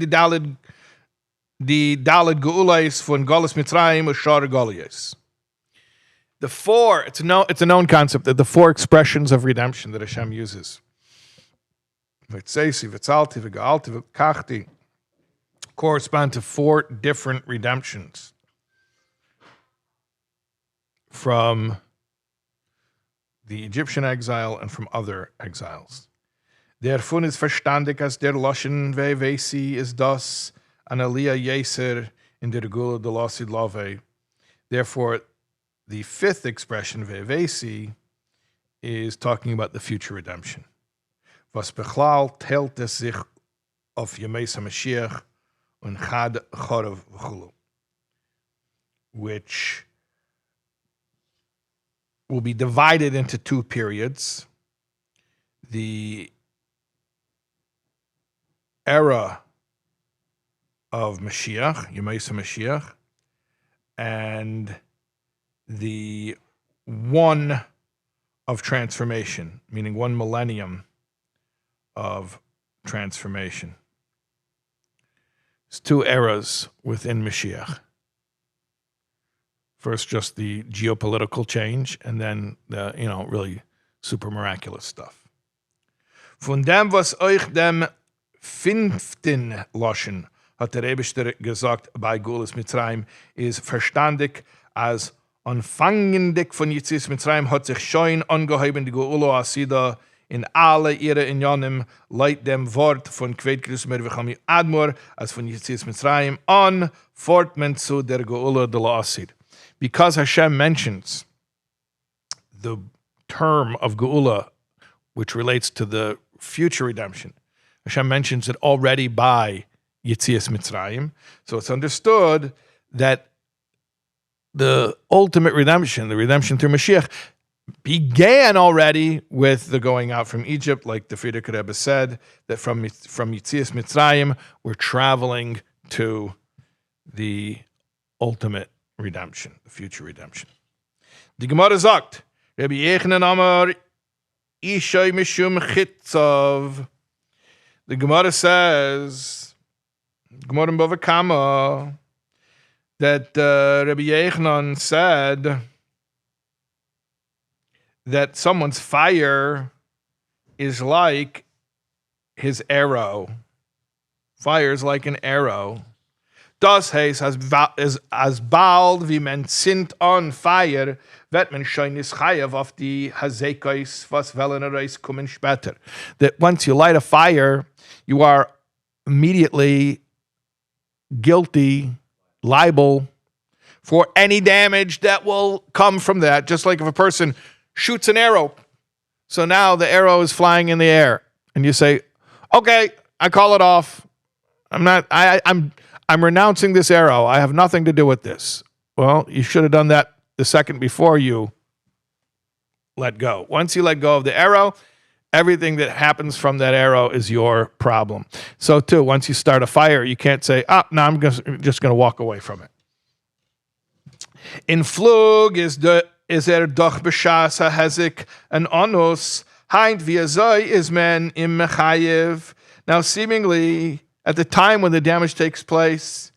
die Dalet geulahs von Golas Mitzrayim und Shar Goliath. The 4, it's a known concept, that the 4 expressions of redemption that Hashem uses. V'heitzesi, v'tzalti, v'galti, v'lkachti correspond to 4 different redemptions from the Egyptian exile and from other exiles. Der Fun ist verstandig, as der Loschen Vevesi is das an Aliyah Yeser in der geulah de Losid Love. Therefore, the 5th expression, Vevesi, is talking about the future redemption. Was bechlal teilt es sich auf Yemeis HaMashiach und Chad Chorav V'chulu, which will be divided into 2 periods. The era of Mashiach, Yemeis HaMashiach, and the 1 of transformation, meaning 1 millennium of transformation. It's 2 eras within Mashiach. First, just the geopolitical change, and then the, really super miraculous stuff. Von dem, was euch dem 5. Loschen hat der Rebischter gesagt bei Geulas Mitzrayim, ist verstandig, als anfangendig von Yetzias Mitzrayim hat sich schon angeheben die geulah asida in alle ihre Inyanim, leit dem Wort von Kved Krismer V'chami Admor, als von Yetzias Mitzrayim an, fortment zu der geulah de la asid. Because Hashem mentions the term of geulah, which relates to the future redemption, Hashem mentions it already by Yetzias Mitzrayim. So it's understood that the ultimate redemption, the redemption through Mashiach, began already with the going out from Egypt, like the Frierdiker Rebbe said, that from Yetzias Mitzrayim, we're traveling to the ultimate redemption, the future redemption. Die Gemara sagt, Rabbi Yechanan Amar, Ishay Mishum Chitzov. The Gemara says, Gemara in Bava Kama, that Rabbi Yechanan said that someone's fire is like his arrow. Fire is like an arrow. Das heißt, as bald wie man sind on fire, wird man schon nicht chayav auf die Hazekos, was Wellenereis kommen später. That once you light a fire, you are immediately guilty, liable for any damage that will come from that. Just like if a person shoots an arrow, so now the arrow is flying in the air, and you say, "Okay, I call it off. I'm renouncing this arrow. I have nothing to do with this." Well, you should have done that the second before you let go. Once you let go of the arrow, everything that happens from that arrow is your problem. So too, once you start a fire, you can't say, no, I'm just going to walk away from it. In Flug is doch b'shas hahezik an onus, heint v'azoi is men im mechayev. Now, seemingly, at the time when the damage takes place,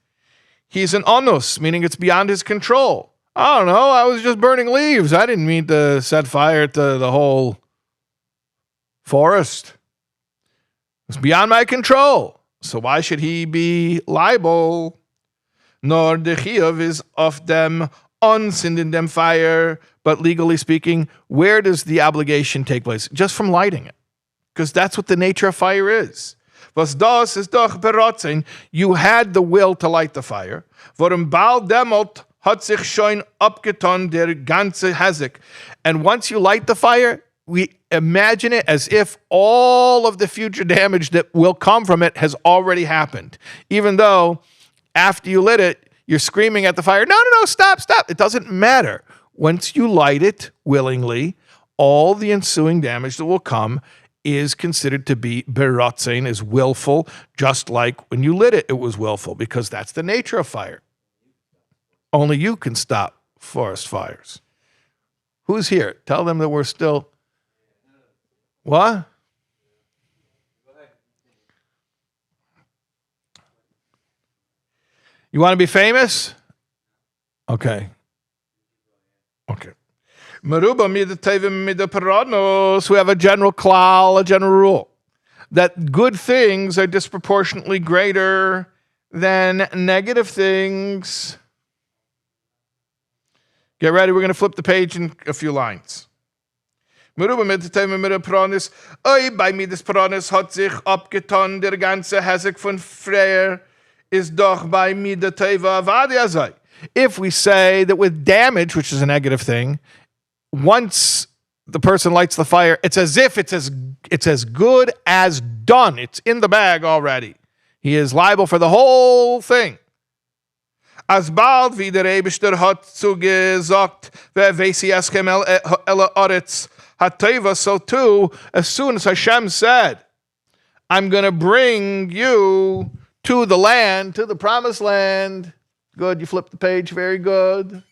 he's an onus, meaning it's beyond his control. I don't know, I was just burning leaves. I didn't mean to set fire to the whole forest. It's beyond my control. So why should he be liable? Nor the chiyuv is of them unsinned in them fire. But legally speaking, where does the obligation take place? Just from lighting it. Because that's what the nature of fire is. Was das ist doch berotzen. You had the will to light the fire. Vorum bald demot hat sich schon abgetan der ganze Hesek. And once you light the fire, we imagine it as if all of the future damage that will come from it has already happened. Even though after you lit it, you're screaming at the fire, no, stop. It doesn't matter. Once you light it willingly, all the ensuing damage that will come is considered to be beratzein, is willful, just like when you lit it, it was willful, because that's the nature of fire. Only you can stop forest fires. Who's here? Tell them that we're still... What? You want to be famous? Okay. Meruba midatevim midaparanos. We have a general klal, a general rule, that good things are disproportionately greater than negative things. Get ready, we're going to flip the page in a few lines. Meruba midatevim midaparanos. Oi, bei midaparanos hat sich abgetan der ganze Hesek von Freier is doch bei midateva avadi asei. If we say that with damage, which is a negative thing, once the person lights the fire, it's as if it's as good as done. It's in the bag already. He is liable for the whole thing. As bald wie der Eibishter hat zugesagt, wer weiß eschem ele oretz hat teva, so too, as soon as Hashem said, I'm going to bring you to the land, to the promised land. Good, you flip the page, very good.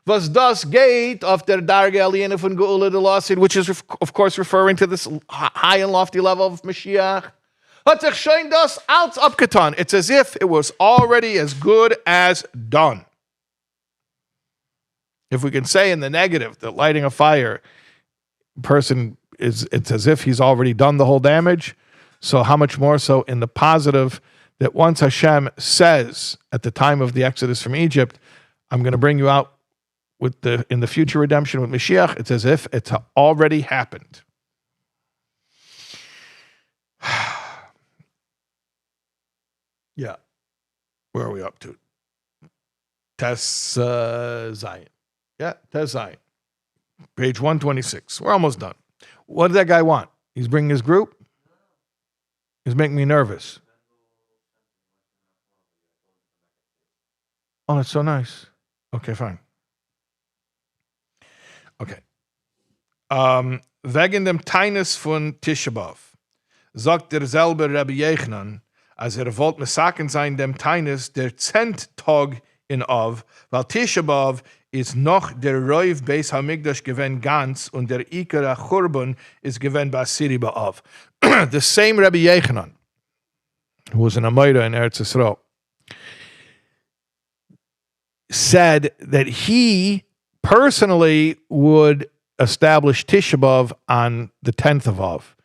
Was das geht auf der Darge Aliene von Geulah de Lossid, which is, of course, referring to this high and lofty level of Mashiach. Hat sich schon das als abgetan. It's as if it was already as good as done. If we can say in the negative that lighting a fire, it's as if he's already done the whole damage. So how much more so in the positive, that once Hashem says at the time of the Exodus from Egypt, I'm going to bring you out in the future redemption with Mashiach, it's as if it's already happened. Yeah. Where are we up to? Tes Zion. Yeah, Tes Zion. Page 126. We're almost done. What did that guy want? He's bringing his group? He's making me nervous. Oh, that's so nice. Okay, fine. Okay. Wegen dem Teines von Tisha B'Av sagt derselbe Rabbi Yochanan, als wollte mesaken sein dem Teines der 10th Tag in Av, weil Tisha B'Av ist noch der Reuv Beis HaMikdash gewesen ganz und der Ikar HaChurban ist gewesen bei Tisha B'Av. The same Rabbi Yochanan, who was an Amira in Eretz Yisrael, said that he personally would establish Tisha B'Av on the 10th of Av,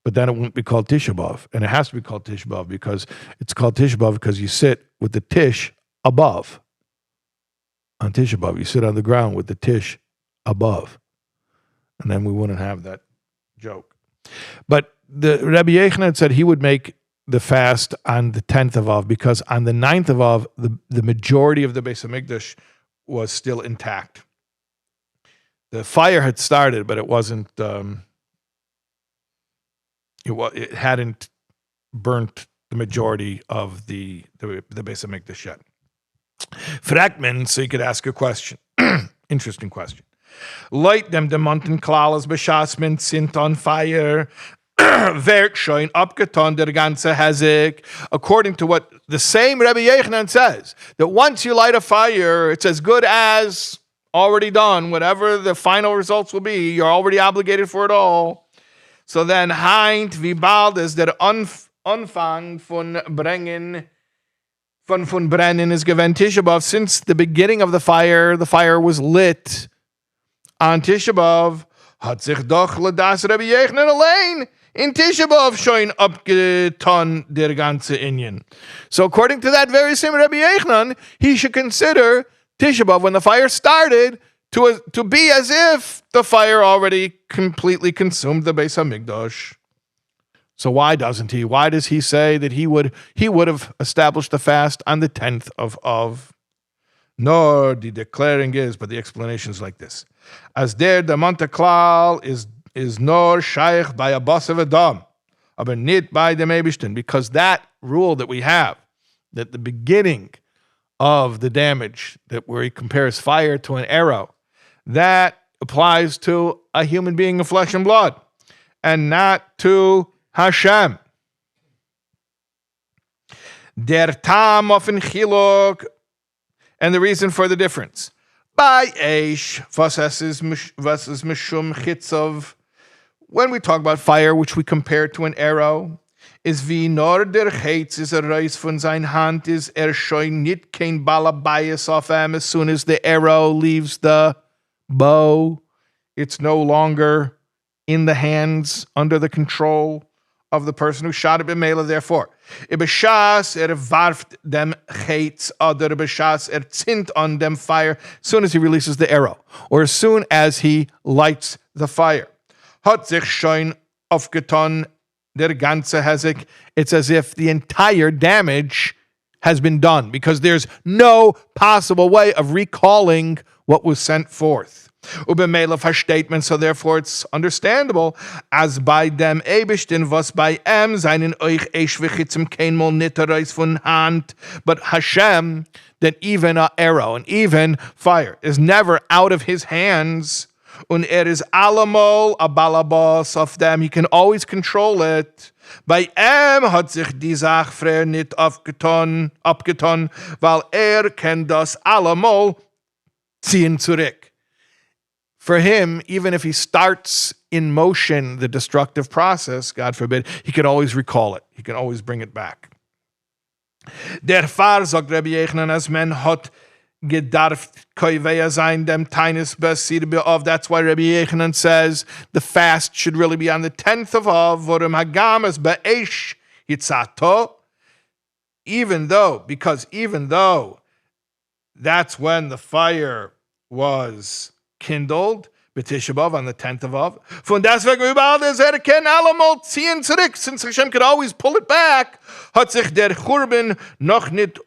but then it wouldn't be called Tisha B'Av. And it has to be called Tisha B'Av because it's called Tisha B'Av because you sit with the Tish above. On Tisha B'Av, you sit on the ground with the Tish above. And then we wouldn't have that joke. But the Rabbi Yochanan said he would make the fast on the 10th of Av because on the 9th of Av, the majority of the Beis HaMikdash was still intact. The fire had started, but it wasn't. It hadn't burnt the majority of the Beis HaMikdash yet. Fragment, so you could ask a question. Interesting question. Light them the mountain klalas b'shasmin sind on fire. Werk schon abgetan der ganze Hesek. According to what the same Rabbi Yochanan says, that once you light a fire, it's as good as already done. Whatever the final results will be, you're already obligated for it all. So then, heint wie bald is der Anfang von Brennen is given Tisha B'Av. Since the beginning of the fire was lit on Tisha B'Av. Hat sich doch ledas Rabbi Yochanan allein in Tisha B'Av schon abgetan der ganze Inyan. So according to that very same Rabbi Yochanan, he should consider Tisha B'Av when the fire started to be as if the fire already completely consumed the Beis HaMikdash. So why doesn't he? Why does he say that he would have established the fast on the 10th of Av? Nor the declaring is, but the explanation is like this. As der Monte Klal is nor shaykh by a boss of Adam, aber nit by the Mebishtin, because that rule that we have, that the beginning of the damage, that where he compares fire to an arrow, that applies to a human being of flesh and blood, and not to Hashem. Der tam often chiluk, and the reason for the difference. By eish, was is mishum chitzov. When we talk about fire, which we compare to an arrow, is wie nor der Chetz is reis von sein Hand is schon nit kein balabayas auf him. As soon as the arrow leaves the bow, it's no longer in the hands, under the control of the person who shot it b'mela. Therefore, b'shas warft dem Chetz, oder b'shas zint on dem fire, as soon as he releases the arrow, or as soon as he lights the fire. Hat sich schon aufgetan der ganze Hezek. It's as if the entire damage has been done, because there's no possible way of recalling what was sent forth. Ubemela versteht, so therefore it's understandable, as by dem Eibishtin, was by seinen euch eschwichitzim kein mol nittereis von Hand, but Hashem, that even an arrow and even fire is never out of his hands. Und is allemol a balabas of them. He can always control it. Bei hat sich die Sache früher nicht abgetan, weil kann das allemol ziehen zurück. For him, even if he starts in motion the destructive process, God forbid, he can always recall it. He can always bring it back. Der Fall, sagt Rabbi Yochanan, as men hat gedarft koiveya sein dem tainus Tisha B'Av. That's why Rabbi Yochanan says the fast should really be on the 10th of Av. Vorim hagamas be'esh hitzato. Even though that's when the fire was kindled, Tisha B'Av on the 10th of Av. Von deswegen überall der kann allemal ziehen zurück, since Hashem could always pull it back, hat sich der Churban noch nicht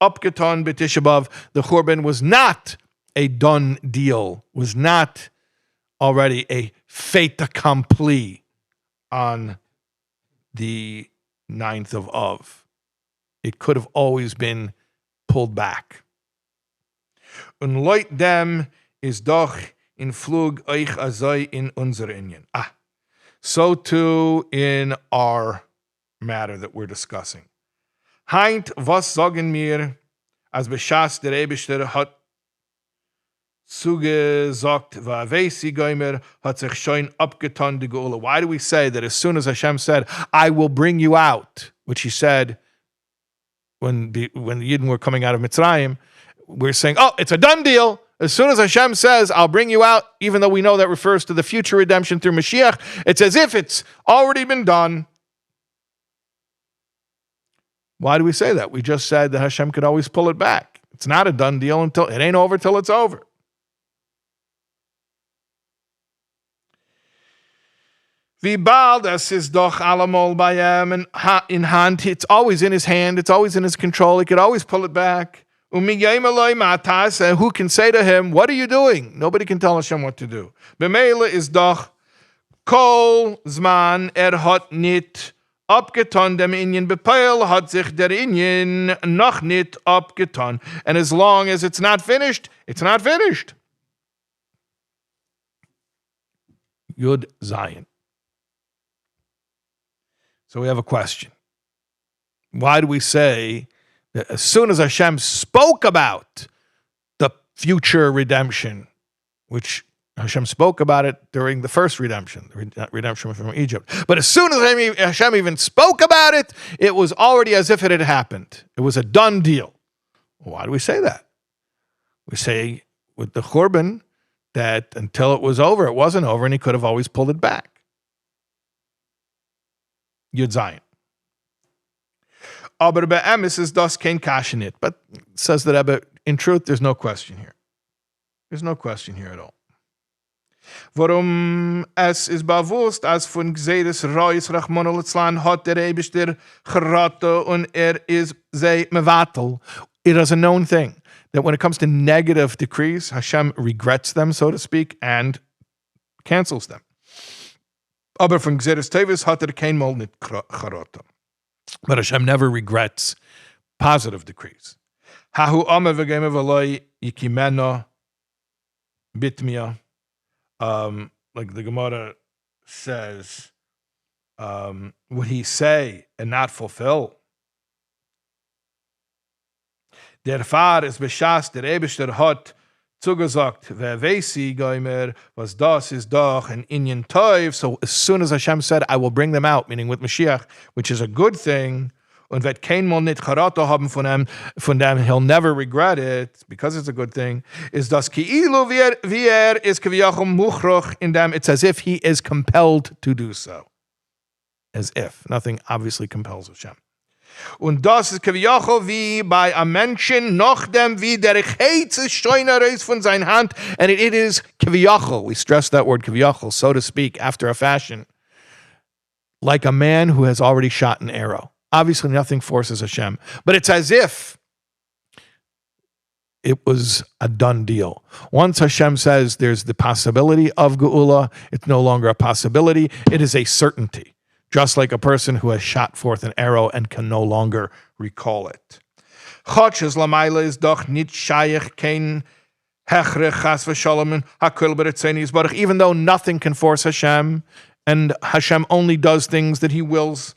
abgetan Tisha B'Av. The Churban was not a done deal, was not already a fait accompli on the 9th of Av. It could have always been pulled back. Und leut dem is doch in flug euch asei in unser Inyan. So too in our matter that we're discussing. Heint, was sagen mir, als Beschas der Eibishter hat zugesagt, va'avesi goimer, hat sich schon abgetan die geulah. Why do we say that as soon as Hashem said, I will bring you out, which he said when the Yidden were coming out of Mitzrayim, we're saying, oh, it's a done deal. As soon as Hashem says, I'll bring you out, even though we know that refers to the future redemption through Mashiach, it's as if it's already been done. Why do we say that? We just said that Hashem could always pull it back. It's not a done deal until it ain't over till it's over. Wie bald es ist doch allemal bei ihm in Hand. It's always in his hand. It's always in his control. He could always pull it back. Who can say to him, what are you doing? Nobody can tell Hashem what to do. B'meila is doch kol zman hat nit abgetan dem Inyan bepeil, hat sich der Inyan noch nit abgetan. And as long as it's not finished, it's not finished. Yud Zion. So we have a question. Why do we say that as soon as Hashem spoke about the future redemption, which Hashem spoke about it during the first redemption, the redemption from Egypt, but as soon as Hashem even spoke about it, it was already as if it had happened. It was a done deal. Why do we say that? We say with the Churban that until it was over, it wasn't over, and he could have always pulled it back. Yud Zion. Aber be'emes is das kein kasha in. But says the Rebbe, in truth, there's no question here. There's no question here at all. Warum es ist bewusst, als von Gzeres Reus Rachmon al-Itzlan hat der Eibishter geraten und ist sei mevatel. It is a known thing that when it comes to negative decrees, Hashem regrets them, so to speak, and cancels them. Aber von Gzeres Tevis hat kein Mal nit charota. But Hashem never regrets positive decrees. Hahu ame v'geme v'loi yikimeno bitmia. Like the Gemara says, would he say and not fulfill? Der Fahr ist beschast, der Eibishter hat zugesagt, wer weiß sie, Geimer, was das ist doch an Inyan Tov. So as soon as Hashem said, I will bring them out, meaning with Mashiach, which is a good thing, und wird kein Mal nicht Charata haben von dem, he'll never regret it, because it's a good thing, is das Ki'ilu wie is kaviyachom muchroch in them. It's as if he is compelled to do so. As if. Nothing obviously compels Hashem. Und das ist kaviyachol wie bei a Menschen nachdem wie der Chetz ist scheiner raus von seiner Hand, and it is kaviyachol. We stress that word kaviyachol, so to speak, after a fashion, like a man who has already shot an arrow. Obviously, nothing forces Hashem, but it's as if it was a done deal. Once Hashem says there's the possibility of geulah, it's no longer a possibility, it is a certainty. Just like a person who has shot forth an arrow and can no longer recall it. Chotches lamaila is doch nit shayach kein hechrech chas v'shalom hakol b'retzenis baruch. Even though nothing can force Hashem, and Hashem only does things that He wills.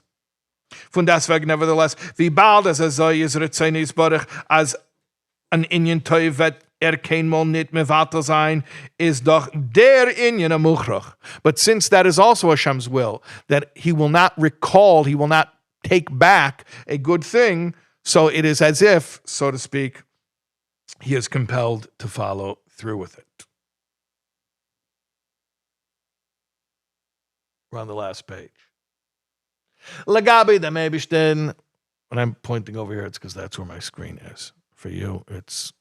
Von deswegen, nevertheless, wie bald as asei is retzenis baruch as an inyan toiv vet kein Mal nit mevatel sein, is doch der inyan a muchrach. But since that is also Hashem's will, that He will not recall, He will not take back a good thing, so it is as if, so to speak, He is compelled to follow through with it. We're on the last page. Lagabi the Mebishtin. When I'm pointing over here, it's because that's where my screen is. For you, it's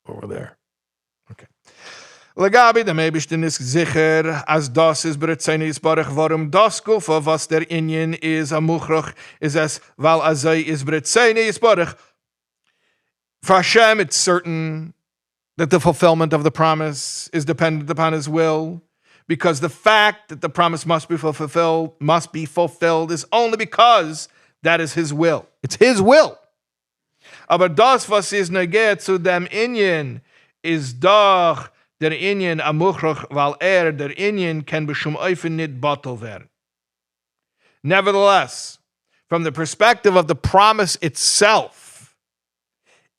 over there. Okay. Lagabi the Mebishtin is sicher, as das is beretzenis baruch, warum das gufa, was der Inyan is a muchrach, is as val asei is beretzenis baruch. For Hashem, it's certain that the fulfillment of the promise is dependent upon His will, because the fact that the promise must be fulfilled is only because that is His will. It's His will. Aber das, was is neget zu dem Inyan, is doch der Inyan a muchrach, weil der Inyan kann b'shum oifen nit batel werden. Nevertheless, from the perspective of the promise itself,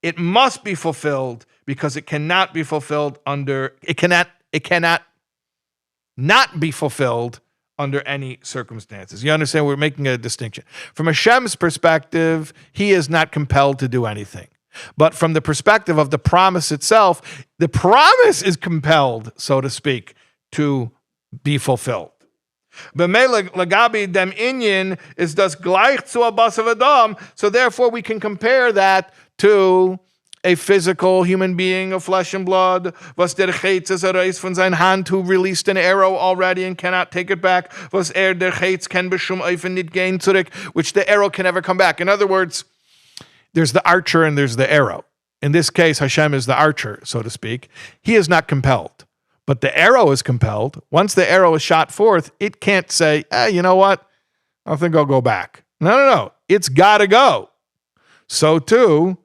it must be fulfilled because it cannot be fulfilled it cannot not be fulfilled under any circumstances. You understand? We're making a distinction. From Hashem's perspective, He is not compelled to do anything. But from the perspective of the promise itself, the promise is compelled, so to speak, to be fulfilled. Lagabi dem inyan is das gleich zu a basav adam, so therefore we can compare that to a physical human being of flesh and blood, was der Chetz is erased von sein Hand, who released an arrow already and cannot take it back, was der Chetz can b'shum oifen nit gehen zurück, which the arrow can never come back. In other words, there's the archer and there's the arrow. In this case, Hashem is the archer, so to speak. He is not compelled, but the arrow is compelled. Once the arrow is shot forth, it can't say, you know what? I think I'll go back. No. It's got to go. So too,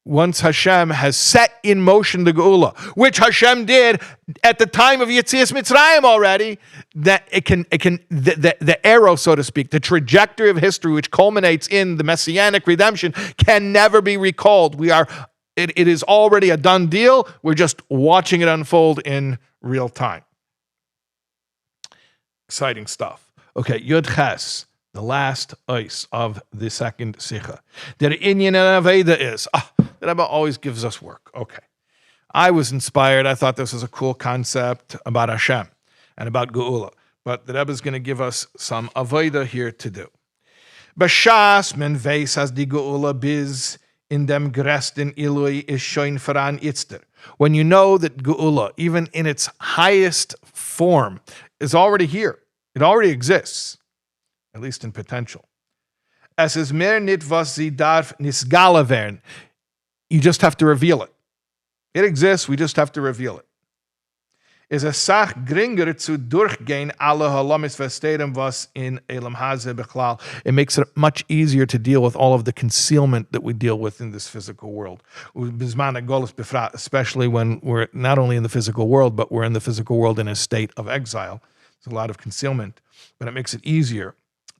once Hashem has set in motion the geulah, which Hashem did at the time of Yetzias Mitzrayim already, that the arrow, so to speak, the trajectory of history, which culminates in the messianic redemption, can never be recalled. It is already a done deal. We're just watching it unfold in real time. Exciting stuff. Okay, Yud Ches, the last ice of the second Sicha. Der Inyan and avodah is, the Rebbe always gives us work. Okay. I was inspired. I thought this was a cool concept about Hashem and about geulah. But the Rebbe is going to give us some avodah here to do. B'shas men veis as die geulah biz in dem gresten ilui is shoin voran itzter. When you know that geulah, even in its highest form, is already here. It already exists, at least in potential. Es is mer nit was sie darf nisgala werden. You just have to reveal it. It exists, we just have to reveal it. Is a sach gringer zu durchgehen alle halamis vestedem was in elam haze bechlal. It makes it much easier to deal with all of the concealment that we deal with in this physical world. Especially when we're not only in the physical world, but we're in the physical world in a state of exile. There's a lot of concealment, but it makes it easier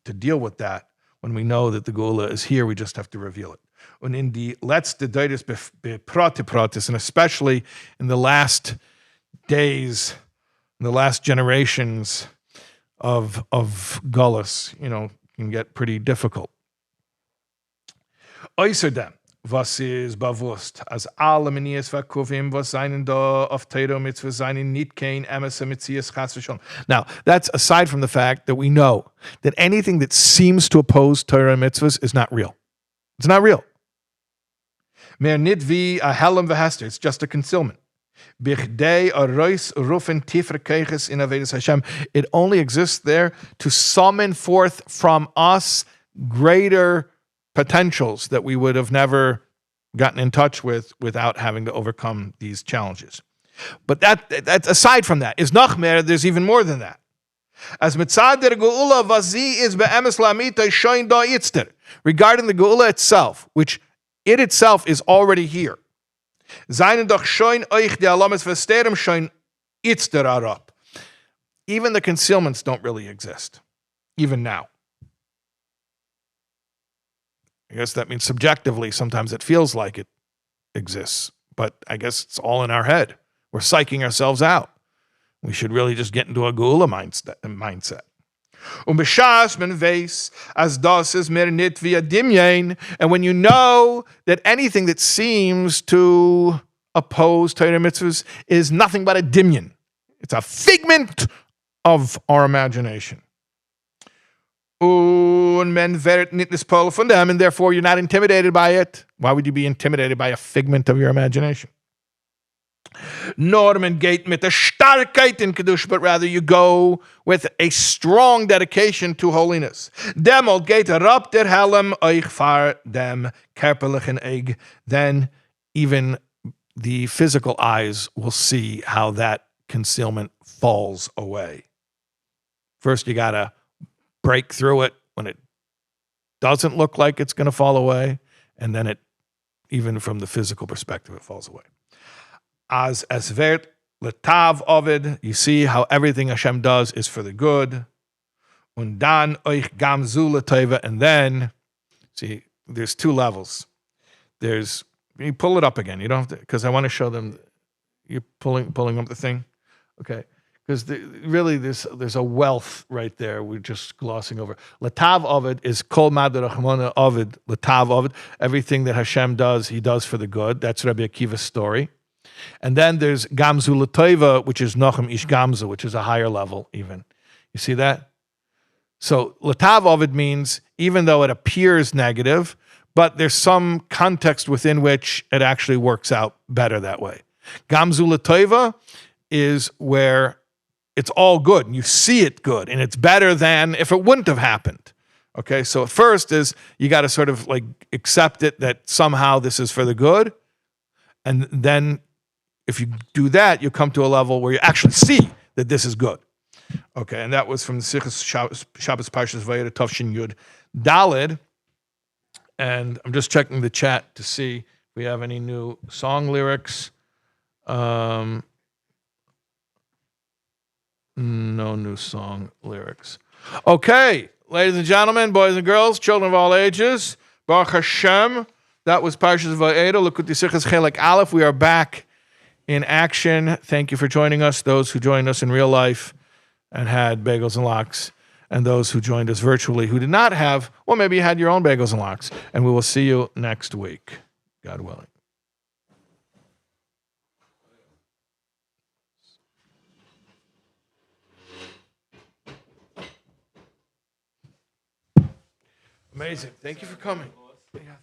to deal with that when we know that the geulah is here. We just have to reveal it. And in the letzte Deides beprotiprotis, and especially in the last days, in the last generations of gullus, can get pretty difficult. Außerdem, was ist bewusst, als alle Menias verkuvim, was seinen da auf Torah mitzvah seinen nicht kein emesse mesiras chas v'shalom. Now, that's aside from the fact that we know that anything that seems to oppose Torah and mitzvahs is not real. It's not real. Mer nit wie a helm v'hester, it's just a concealment. It only exists there to summon forth from us greater potentials that we would have never gotten in touch with without having to overcome these challenges. But that's aside from that. Is nachmer, there's even more than that. As mitzad der geulah vazi is be'emes la'amita shoin da itzter. Regarding the geulah itself, which it itself is already here. Even the concealments don't really exist, even now. I guess that means subjectively, sometimes it feels like it exists, but I guess it's all in our head. We're psyching ourselves out. We should really just get into a geulah mindset. And when you know that anything that seems to oppose Torah mitzvahs is nothing but a dimyon, it's a figment of our imagination. And therefore you're not intimidated by it. Why would you be intimidated by a figment of your imagination? Norman geht mit der Starkheit in Kedusha, but rather you go with a strong dedication to holiness. Demol geht herab der Helm euch far dem körperlichen Eig. Then even the physical eyes will see how that concealment falls away. First, you got to break through it when it doesn't look like it's going to fall away, and then it, even from the physical perspective, it falls away. As es wird letav ovid, you see how everything Hashem does is for the good. Und dann euch gamzu leteva, and then, see, there's two levels. There's, you pull it up again. You don't have to, because I want to show them. You're pulling up the thing, okay? Because really, there's a wealth right there. We're just glossing over. Letav ovid is kol madarachmona ovid. Letav ovid, everything that Hashem does, He does for the good. That's Rabbi Akiva's story. And then there's Gamzu L'Toiva, which is Nochem Ish Gamzu, which is a higher level even. You see that? So L'Tav Ovid means, even though it appears negative, but there's some context within which it actually works out better that way. Gamzu L'Toiva is where it's all good, and you see it good, and it's better than if it wouldn't have happened. Okay, so at first is, you got to sort of like accept it that somehow this is for the good, and then if you do that, you come to a level where you actually see that this is good. Okay, and that was from the Sicha Shabbos Parshas Vaeira Tovshin Yud Dalid. And I'm just checking the chat to see if we have any new song lyrics. No new song lyrics. Okay, ladies and gentlemen, boys and girls, children of all ages, Baruch Hashem. That was Parshas Vaeira, Likkutei Sichos Chelek Aleph. We are back in action. Thank you for joining us, those who joined us in real life and had bagels and lox, and those who joined us virtually who did not have, well, maybe you had your own bagels and lox. And we will see you next week, God willing. Amazing. Thank you for coming. Yeah.